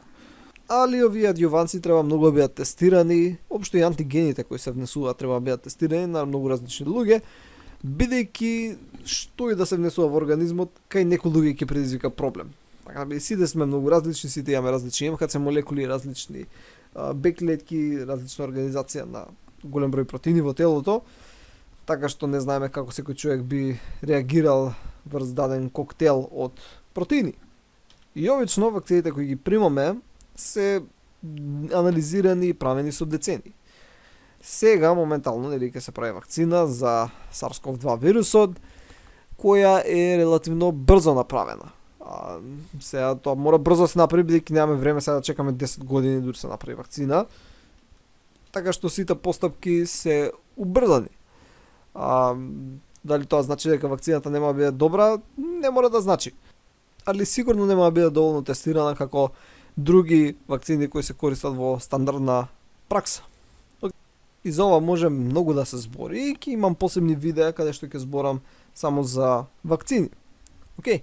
S1: Али овие адјуванси треба многу да бидат тестирани, општо и антигените кои се внесуваат треба да бидат тестирани на многу различни луѓе, бидејќи што и да се внесува во организмот, кај некои луѓе ќе предизвика проблем. Така да сите сме многу различни, сите имаме различни МХЦ молекули, различни Б клетки, различна организација на голем број протеини во телото, така што не знаеме како секој човек би реагирал врз даден коктел од протеини. И обично вакцините кои ги примаме се анализирани и правени со децении. Сега моментално нели ќе се прави вакцина за SARS-CoV-2 вирусот, која е релативно брзо направена. Сега тоа мора брзо да се направи, бидејќи немаме време сега да чекаме 10 години дури се направи вакцина. Така што сите постапки се убрзани. Дали тоа значи дека вакцината нема да биде добра? Не мора да значи. Али сигурно нема да биде доволно тестирана како други вакцини кои се користат во стандардна пракса. И за ова може многу да се збори и ќе имам посебни видеа каде што ќе зборам само за вакцини. Океј.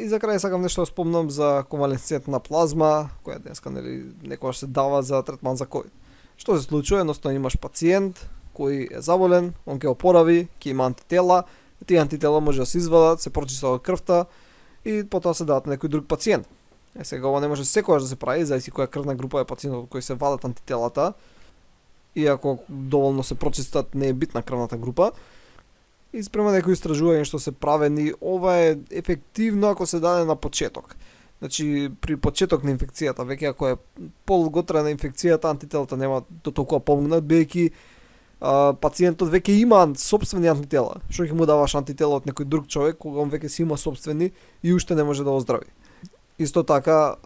S1: И за крај сакам нешто да спомнам за конвалесцентна плазма, која денеска нели некогаш се дава за третман за ковид. Што се случува? Едноставно имаш пациент кој е заболен, он ќе опорави, ќе има антитела, тие антитела може да се извадат, се прочистат од крвта и потоа се дадат на некој друг пациент. Сега ова не може секогаш да се прави, зависи која крвна група е пациентот кој се вадат антителата. И ако доволно се прочистат, не е битна крвната група. И спрема некои истражувања што се правени, ова е ефективно ако се даде на почеток. Значи, при почеток на инфекцијата, веќе ако е полготрена инфекцијата, антителата нема до толкова помогнат, бидејќи пациентот веќе има сопствени антитела. Што ќе му даваш антитела од некој друг човек, кога он веќе си има сопствени и уште не може да оздрави. Исто така,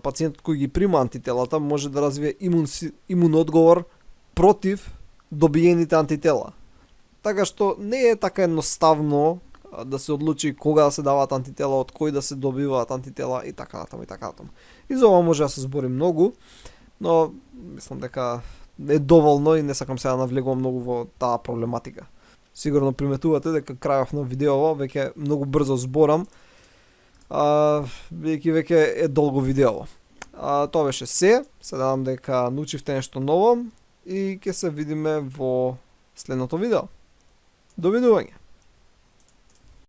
S1: пациентот кој ги прима антителата може да развие имун одговор против добиените антитела. Така што не е така едноставно да се одлучи кога да се даваат антитела, од кој да се добиваат антитела и така натаму и така натаму. И за ова може да се збори многу, но мислам дека е доволно и не сакам сега да навлегувам многу во таа проблематика. Сигурно приметувате дека крајов на видеово веќе многу брзо зборам, бидејќи веќе е долго видеово. Тоа беше се. Се надам дека научивте нешто ново и ќе се видиме во следното видео. Довидување!